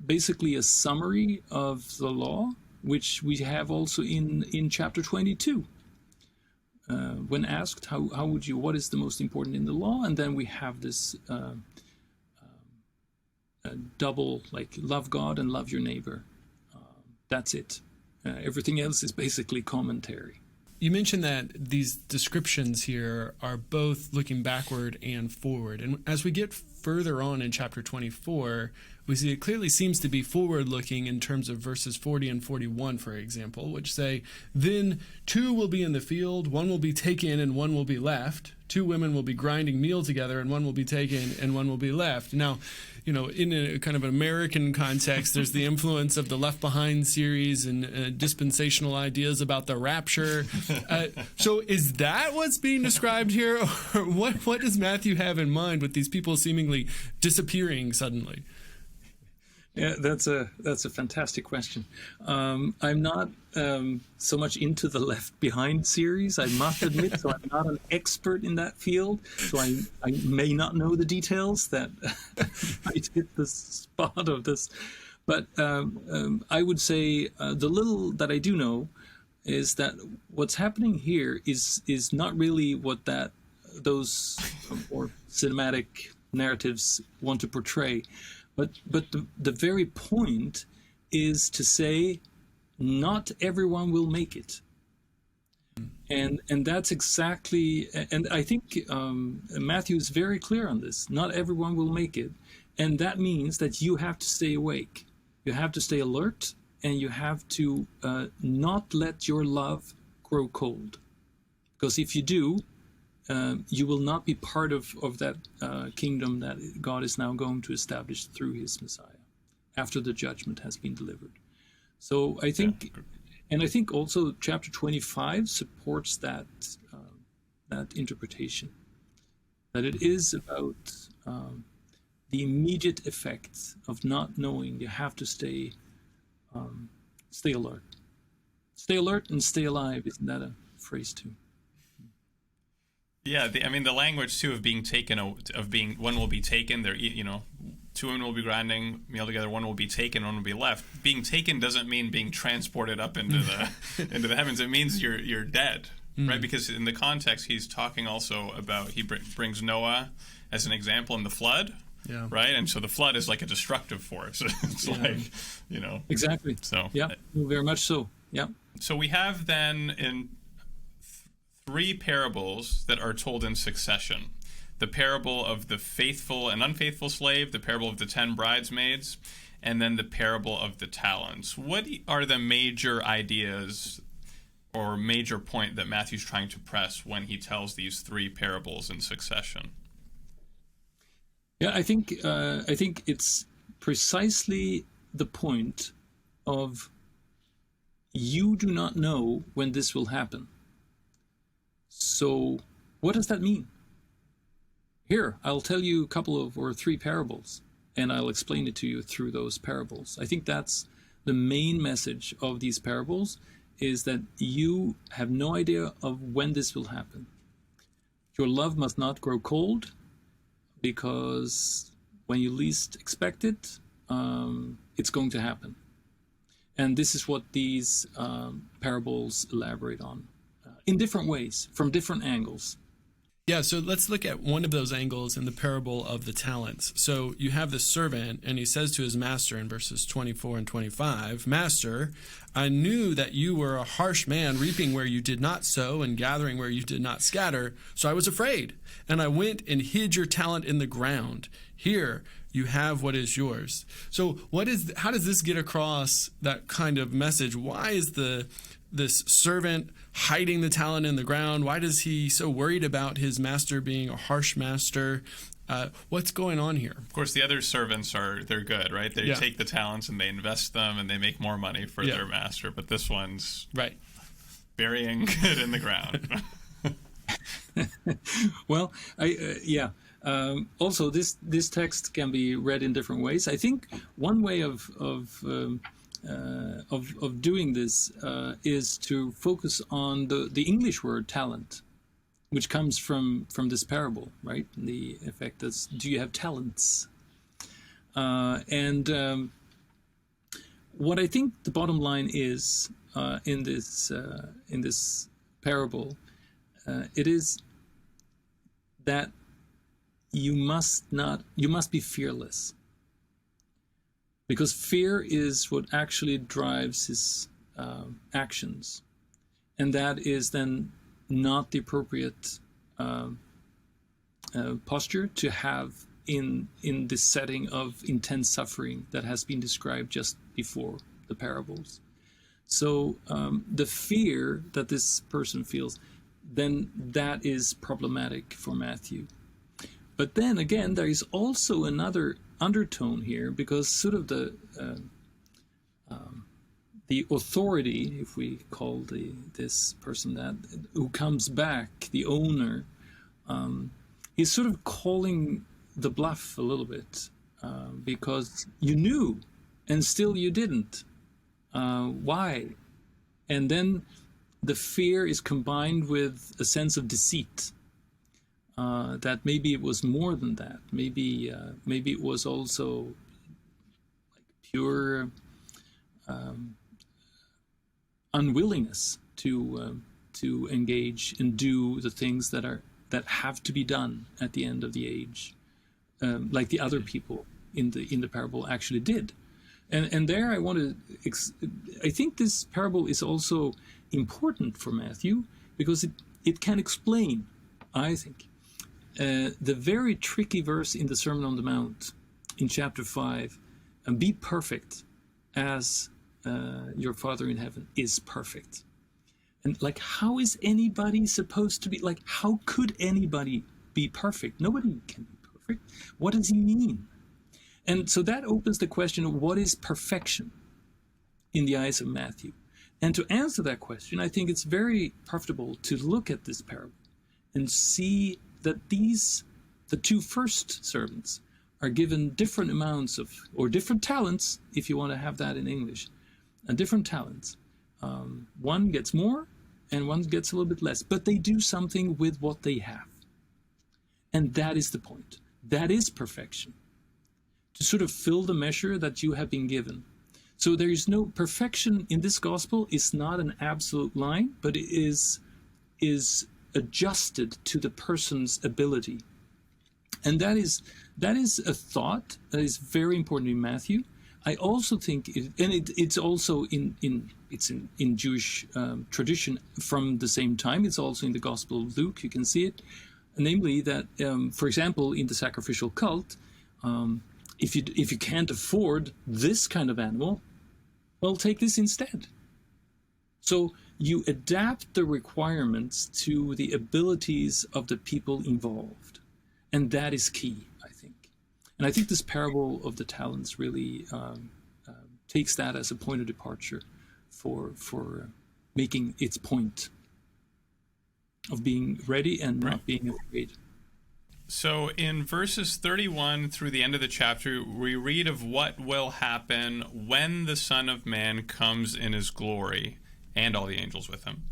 basically a summary of the law, which we have also in chapter 22. When asked, what is the most important in the law? And then we have this double, like, love God and love your neighbor. That's it. Everything else is basically commentary. You mentioned that these descriptions here are both looking backward and forward. And as we get further on in chapter 24, we see it clearly seems to be forward-looking in terms of verses 40 and 41, for example, which say, "Then 2 will be in the field, 1 will be taken and 1 will be left. 2 women will be grinding meal together and 1 will be taken and 1 will be left." Now, in a kind of an American context, there's the influence of the Left Behind series and dispensational ideas about the rapture. So is that what's being described here? Or what does Matthew have in mind with these people seemingly disappearing suddenly? Yeah, that's a fantastic question. I'm not so much into the Left Behind series, I must admit, so I'm not an expert in that field, so I may not know the details that might hit the spot of this. But I would say the little that I do know is that what's happening here is not really what those or cinematic narratives want to portray. But the very point is to say, not everyone will make it, and that's exactly. And I think Matthew is very clear on this. Not everyone will make it, and that means that you have to stay awake, you have to stay alert, and you have to not let your love grow cold, because if you do, you will not be part of that kingdom that God is now going to establish through his Messiah after the judgment has been delivered. So I think, and I think also chapter 25 supports that interpretation, that it is about the immediate effects of not knowing, you have to stay alert. Stay alert and stay alive. Isn't that a phrase too? Yeah, the language too of being taken, of being one will be taken. There, two women will be grinding meal together. One will be taken, one will be left. Being taken doesn't mean being transported up into the into the heavens. It means you're dead, right? Because in the context, he's talking also about he brings Noah as an example in the flood. Yeah. Right, and so the flood is like a destructive force. It's like, Exactly. So yeah, very much so. Yeah. So we have then in three parables that are told in succession: the parable of the faithful and unfaithful slave, the parable of the 10 bridesmaids, and then the parable of the talents. What are the major ideas or major point that Matthew's trying to press when he tells these three parables in succession? Yeah, I think it's precisely the point of you do not know when this will happen. So what does that mean? Here, I'll tell you a couple of or three parables, and I'll explain it to you through those parables. I think that's the main message of these parables, is that you have no idea of when this will happen. Your love must not grow cold, because when you least expect it, it's going to happen. And this is what these parables elaborate on in different ways, from different angles. Yeah, so let's look at one of those angles in the parable of the talents. So you have the servant, and he says to his master in verses 24 and 25, "Master, I knew that you were a harsh man, reaping where you did not sow and gathering where you did not scatter. So I was afraid, and I went and hid your talent in the ground. Here you have what is yours." So how does this get across that kind of message? Why is this servant hiding the talent in the ground? Why is he so worried about his master being a harsh master? What's going on here? Of course, the other servants they're good, right? They take the talents and they invest them and they make more money for their master. But this one's burying it in the ground. Well, also, this text can be read in different ways. I think one way of doing this is to focus on the English word talent, which comes from this parable, right? The effect is, do you have talents? And what I think the bottom line is in this parable, it is that you must be fearless. Because fear is what actually drives his actions. And that is then not the appropriate posture to have in this setting of intense suffering that has been described just before the parables. So the fear that this person feels, then that is problematic for Matthew. But then again, there is also another undertone here, because sort of the authority, if we call this person that, who comes back, the owner, he's sort of calling the bluff a little bit, because you knew and still you didn't. Why? And then the fear is combined with a sense of deceit. That maybe it was more than that. Maybe it was also like pure unwillingness to engage and do the things that have to be done at the end of the age, like the other people in the parable actually did. And there I think this parable is also important for Matthew, because it can explain, I think, the very tricky verse in the Sermon on the Mount in chapter 5, and be perfect as your Father in heaven is perfect. And like, how is anybody supposed to be, like, how could anybody be perfect? Nobody can be perfect. What does he mean? And so that opens the question of what is perfection in the eyes of Matthew. And to answer that question, I think it's very profitable to look at this parable and see that the two first servants are given different amounts of, or different talents, if you want to have that in English, and different talents. One gets more and one gets a little bit less, but they do something with what they have. And that is the point. That is perfection. To sort of fill the measure that you have been given. So there is no perfection in this gospel is not an absolute line, but it is adjusted to the person's ability. And that is a thought that is very important in Matthew. I also think, it's also in Jewish tradition from the same time. It's also in the Gospel of Luke. You can see it, namely that, for example, in the sacrificial cult, if you can't afford this kind of animal, well, take this instead. So you adapt the requirements to the abilities of the people involved, and that is key, I think. And I think this parable of the talents really takes that as a point of departure for making its point of being ready and not being afraid. So in verses 31 through the end of the chapter, we read of what will happen when the Son of Man comes in his glory, and all the angels with him.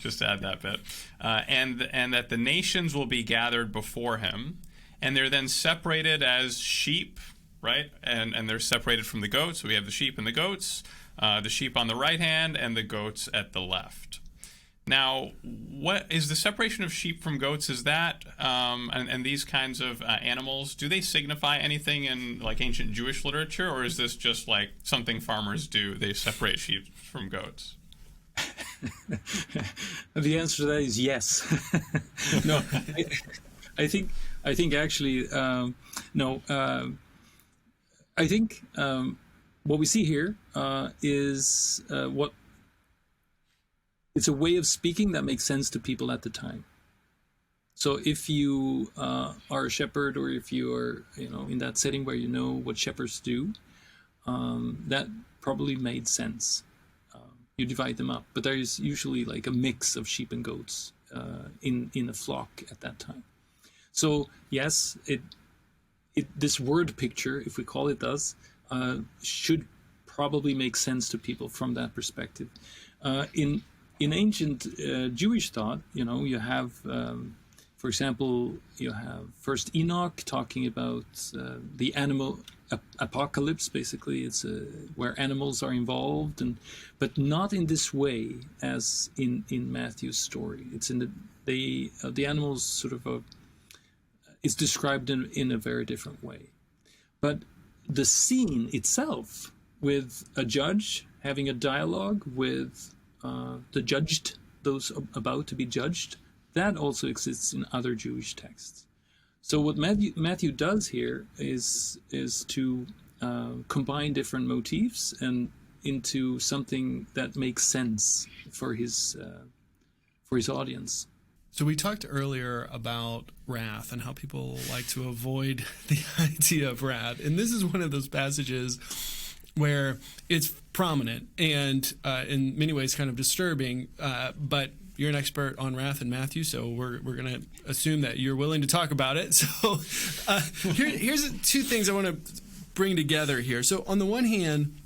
Just to add that bit. And that the nations will be gathered before him, and they're then separated as sheep, right? And they're separated from the goats. So we have the sheep and the goats, the sheep on the right hand and the goats at the left. Now, what is the separation of sheep from goats? Is that and these kinds of animals? Do they signify anything in like ancient Jewish literature, or is this just like something farmers do? They separate sheep from goats. The answer to that is yes. No, I think actually no. I think what we see here is what. It's a way of speaking that makes sense to people at the time. So if you are a shepherd, or if you are, in that setting where you know what shepherds do, that probably made sense. You divide them up, but there is usually like a mix of sheep and goats in a flock at that time. So yes, this word picture, if we call it thus, should probably make sense to people from that perspective. In ancient Jewish thought, you have, for example, you have First Enoch talking about the animal apocalypse. Basically, it's where animals are involved, but not in this way as in Matthew's story. It's in the animals sort of is described in a very different way. But the scene itself, with a judge having a dialogue with the judged, those about to be judged, that also exists in other Jewish texts. So what Matthew does here is to combine different motifs and into something that makes sense for his audience. So we talked earlier about wrath and how people like to avoid the idea of wrath, and this is one of those passages where it's prominent and in many ways kind of disturbing, but you're an expert on wrath in Matthew, so we're going to assume that you're willing to talk about it. So here's two things I want to bring together here. So on the one hand,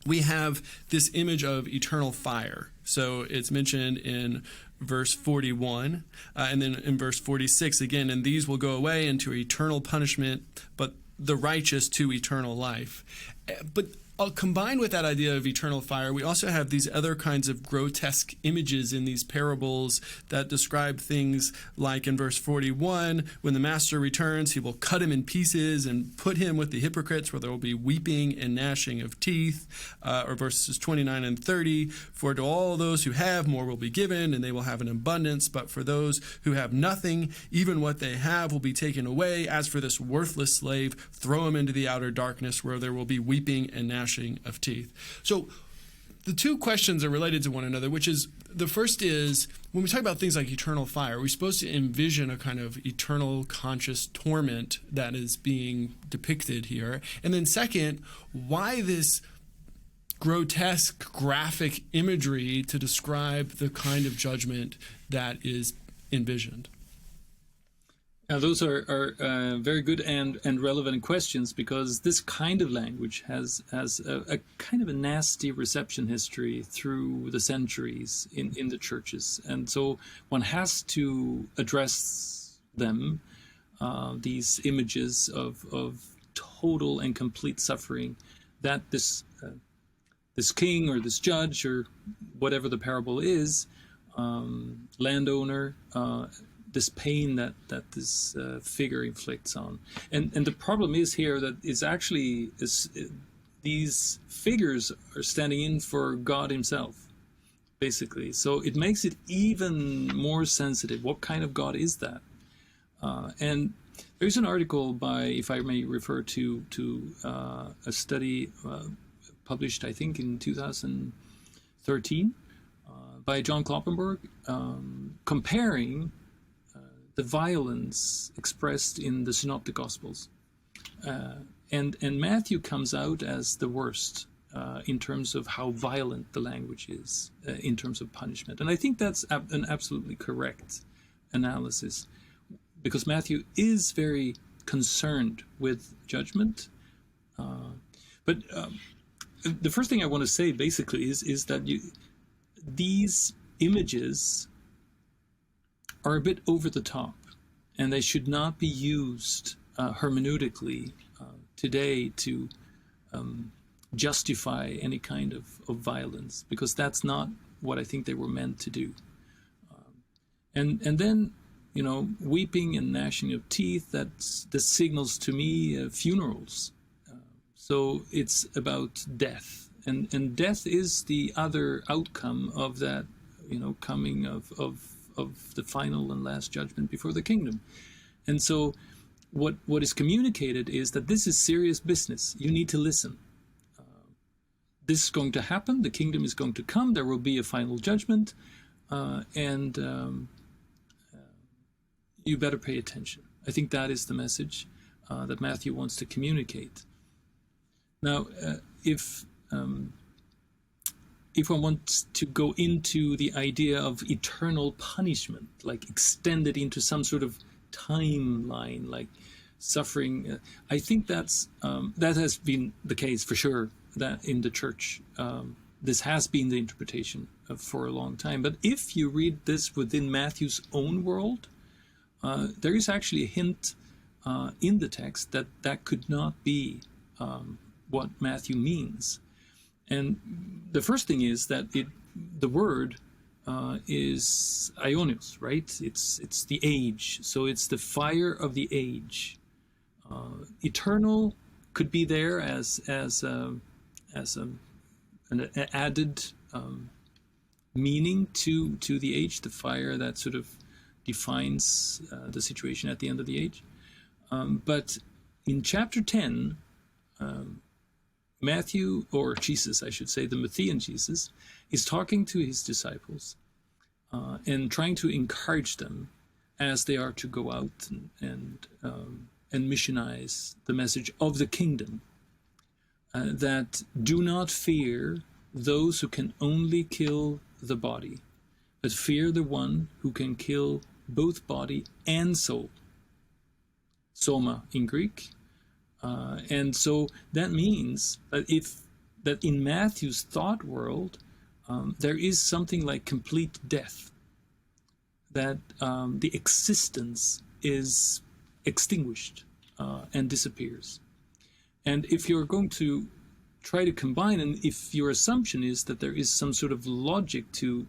we have this image of eternal fire. So it's mentioned in verse 41, and then in verse 46 again, and these will go away into eternal punishment, but the righteous to eternal life. But combined with that idea of eternal fire, we also have these other kinds of grotesque images in these parables that describe things like in verse 41, when the master returns, he will cut him in pieces and put him with the hypocrites, where there will be weeping and gnashing of teeth. Or verses 29 and 30, for to all those who have, more will be given, and they will have an abundance. But for those who have nothing, even what they have will be taken away. As for this worthless slave, throw him into the outer darkness, where there will be weeping and gnashing of teeth. So the two questions are related to one another, which is, the first is, when we talk about things like eternal fire, we're supposed to envision a kind of eternal conscious torment that is being depicted here. And then second, why this grotesque graphic imagery to describe the kind of judgment that is envisioned? Now, those are very good and relevant questions, because this kind of language has a kind of a nasty reception history through the centuries in the churches. And so one has to address them, these images of total and complete suffering that this king or this judge or whatever the parable is, landowner, this pain that this figure inflicts on. And the problem is here that it's actually these figures are standing in for God himself, basically. So it makes it even more sensitive. What kind of God is that? And there's an article by, if I may refer to a study published, I think, in 2013 by John Kloppenborg, comparing the violence expressed in the Synoptic Gospels. And Matthew comes out as the worst in terms of how violent the language is, in terms of punishment. And I think that's an absolutely correct analysis, because Matthew is very concerned with judgment. But the first thing I want to say, basically, is that these images are a bit over the top, and they should not be used hermeneutically today to justify any kind of violence, because that's not what I think they were meant to do. And then, weeping and gnashing of teeth, that signals to me funerals. So it's about death, and death is the other outcome of that, coming of the final and last judgment before the kingdom. And so what is communicated is that this is serious business. You need to listen. This is going to happen. The kingdom is going to come. There will be a final judgment, and you better pay attention. I think that is the message that Matthew wants to communicate. Now, if one wants to go into the idea of eternal punishment, like extended into some sort of timeline, like suffering, I think that has been the case for sure, that in the church. This has been the interpretation for a long time. But if you read this within Matthew's own world, there is actually a hint in the text that could not be what Matthew means. And the first thing is that the word is aionios, right? It's the age. So it's the fire of the age. Eternal could be there as an added meaning to the age, the fire that sort of defines the situation at the end of the age. But in chapter 10, Matthew, or Jesus, I should say, the Matthean Jesus, is talking to his disciples and trying to encourage them as they are to go out and missionize the message of the kingdom, that do not fear those who can only kill the body, but fear the one who can kill both body and soul. Soma in Greek. And so that means that in Matthew's thought world, there is something like complete death, that the existence is extinguished and disappears. And if you're going to try to combine, and if your assumption is that there is some sort of logic to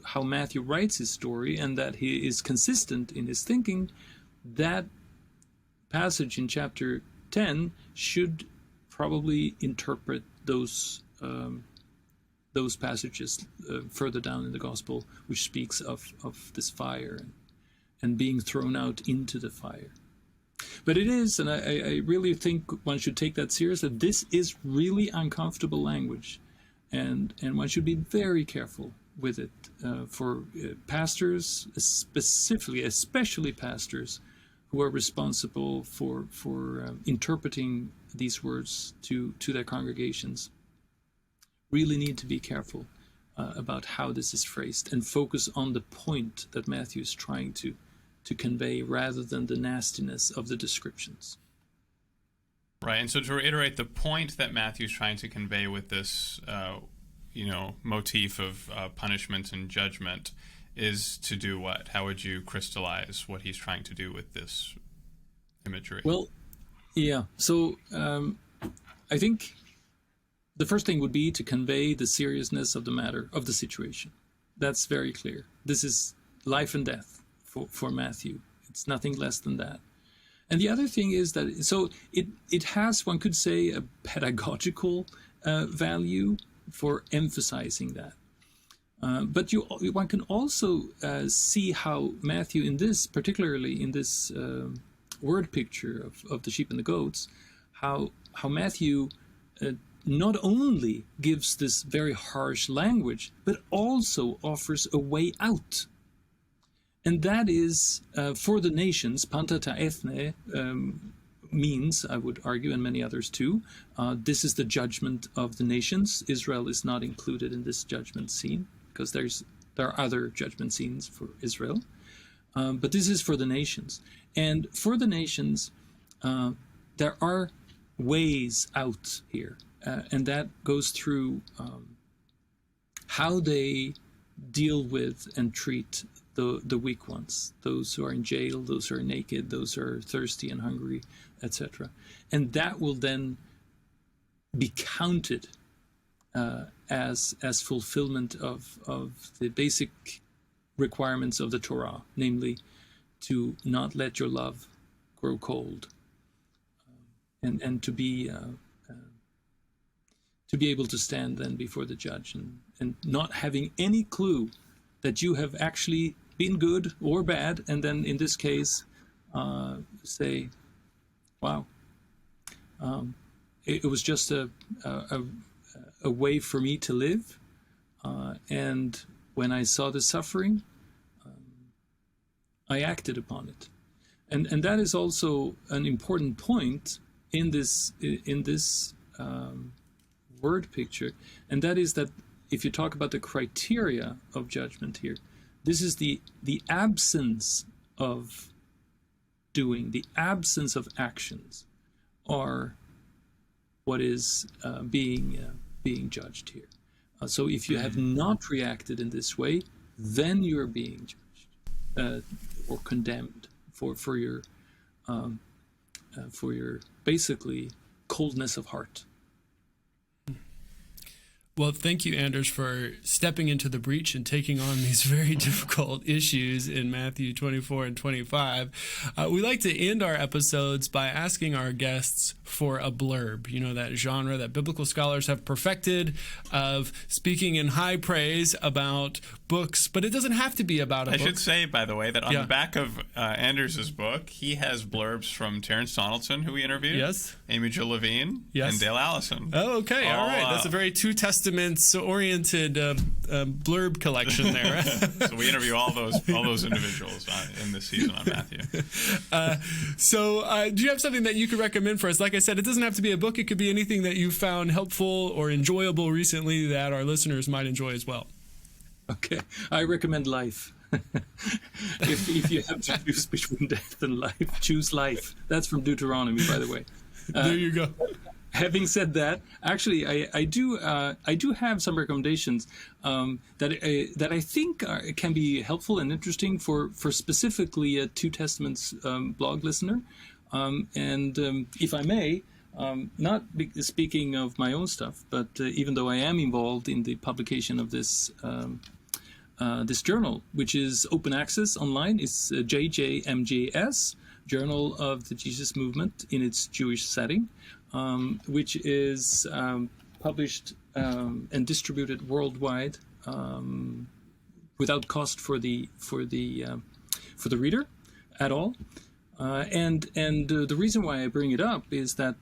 how Matthew writes his story, and that he is consistent in his thinking, that passage in chapter 10 should probably interpret those passages further down in the gospel, which speaks of this fire and being thrown out into the fire. But it is, and I really think one should take that seriously, that this is really uncomfortable language, and one should be very careful with it for pastors, especially pastors who are responsible for interpreting these words to their congregations. Really need to be careful about how this is phrased, and focus on the point that Matthew is trying to to convey rather than the nastiness of the descriptions. Right, and so to reiterate, the point that Matthew's trying to convey with this, motif of punishment and judgment is to do what? How would you crystallize what he's trying to do with this imagery? Well, yeah. So I think the first thing would be to convey the seriousness of the matter, of the situation. That's very clear. This is life and death for Matthew. It's nothing less than that. And the other thing is that, so it has, one could say, a pedagogical value for emphasizing that. But one can also see how Matthew, particularly in this word picture of the sheep and the goats, how Matthew not only gives this very harsh language, but also offers a way out. And that is, for the nations, panta ta ethne means, I would argue, and many others too, this is the judgment of the nations. Israel is not included in this judgment scene, because there are other judgment scenes for Israel. But this is for the nations. And for the nations, there are ways out here. And that goes through how they deal with and treat the weak ones, those who are in jail, those who are naked, those who are thirsty and hungry, etc. And that will then be counted as fulfillment of the basic requirements of the Torah, namely to not let your love grow cold, and to be able to stand then before the judge and not having any clue that you have actually been good or bad, and then in this case say, wow, it was just a way for me to live, and when I saw the suffering, I acted upon it. And that is also an important point in this word picture, and that is that if you talk about the criteria of judgment here, this is the absence of doing, the absence of actions are what is being judged here. So if you have not reacted in this way, then you're being judged or condemned for your basically coldness of heart. Well, thank you, Anders, for stepping into the breach and taking on these very difficult issues in Matthew 24 and 25. We like to end our episodes by asking our guests for a blurb, that genre that biblical scholars have perfected of speaking in high praise about books, but it doesn't have to be about a book. I should say, by the way, that on the back of Anders' book, he has blurbs from Terrence Donaldson, who we interviewed, yes, Amy Jill Levine, and Dale Allison. Oh, okay, all right. That's a very Two Testaments-oriented blurb collection there. So we interview all those individuals in this season on Matthew. So do you have something that you could recommend for us? Like I said, it doesn't have to be a book. It could be anything that you found helpful or enjoyable recently that our listeners might enjoy as well. Okay, I recommend life. if you have to choose between death and life, choose life. That's from Deuteronomy, by the way. There you go. Having said that, actually, I do have some recommendations that I think can be helpful and interesting for specifically a Two Testaments blog listener. If I may, not speaking of my own stuff, but even though I am involved in the publication of this this journal, which is open access online, it's JJMJS, Journal of the Jesus Movement in its Jewish setting, which is published and distributed worldwide without cost for the reader at all. And the reason why I bring it up is that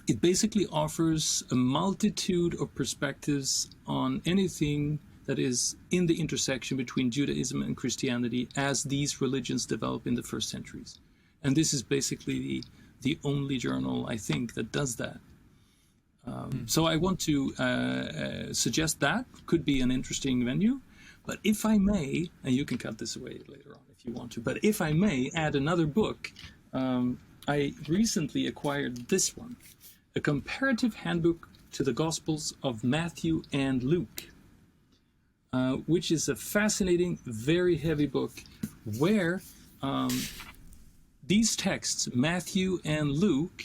it basically offers a multitude of perspectives on anything that is in the intersection between Judaism and Christianity as these religions develop in the first centuries. And this is basically the only journal, I think, that does that. So I want to suggest that could be an interesting venue. But if I may, and you can cut this away later on if you want to, but if I may add another book, I recently acquired this one, A Comparative Handbook to the Gospels of Matthew and Luke, which is a fascinating, very heavy book where these texts, Matthew and Luke,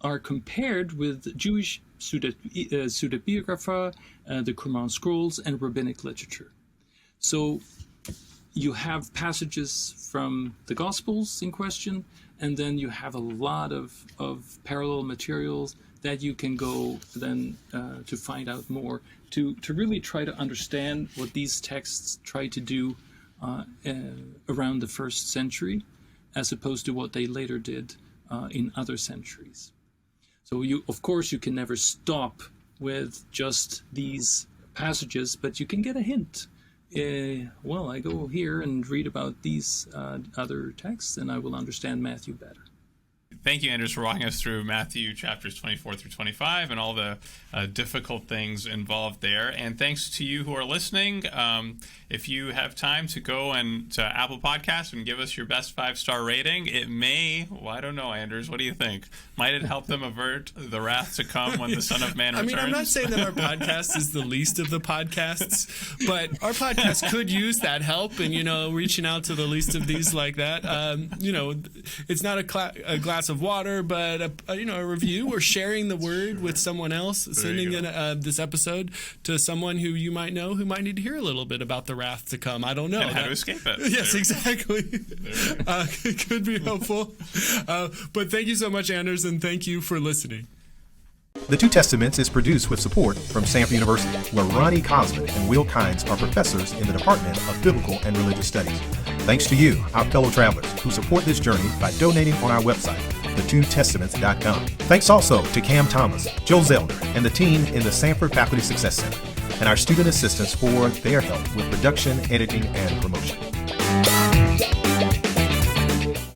are compared with Jewish pseudepigrapha, the Qumran scrolls, and rabbinic literature. So you have passages from the Gospels in question, and then you have a lot of parallel materials that you can go then to find out more, to really try to understand what these texts try to do around the first century, as opposed to what they later did in other centuries. So of course, you can never stop with just these passages, but you can get a hint. Well, I go here and read about these other texts, and I will understand Matthew better. Thank you, Anders, for walking us through Matthew chapters 24 through 25 and all the difficult things involved there. And thanks to you who are listening. If you have time to go to Apple Podcasts and give us your best 5-star rating, it may, well, I don't know, Anders, what do you think? Might it help them avert the wrath to come when the Son of Man returns? I mean, I'm not saying that our podcast is the least of the podcasts, but our podcast could use that help and, reaching out to the least of these like that. It's not a glass of water, but a review or sharing the word with someone else, sending this episode to someone who you might know who might need to hear a little bit about the wrath to come. I don't know. And how to escape it. Yes, exactly. It could be helpful. But thank you so much, Anders, and thank you for listening. The Two Testaments is produced with support from Stanford University, where Ronnie Cosman and Will Kynes are professors in the Department of Biblical and Religious Studies. Thanks to you, our fellow travelers, who support this journey by donating on our website, thetwotestaments.com. Thanks also to Cam Thomas, Joe Zeldner, and the team in the Sanford Faculty Success Center, and our student assistants for their help with production, editing, and promotion.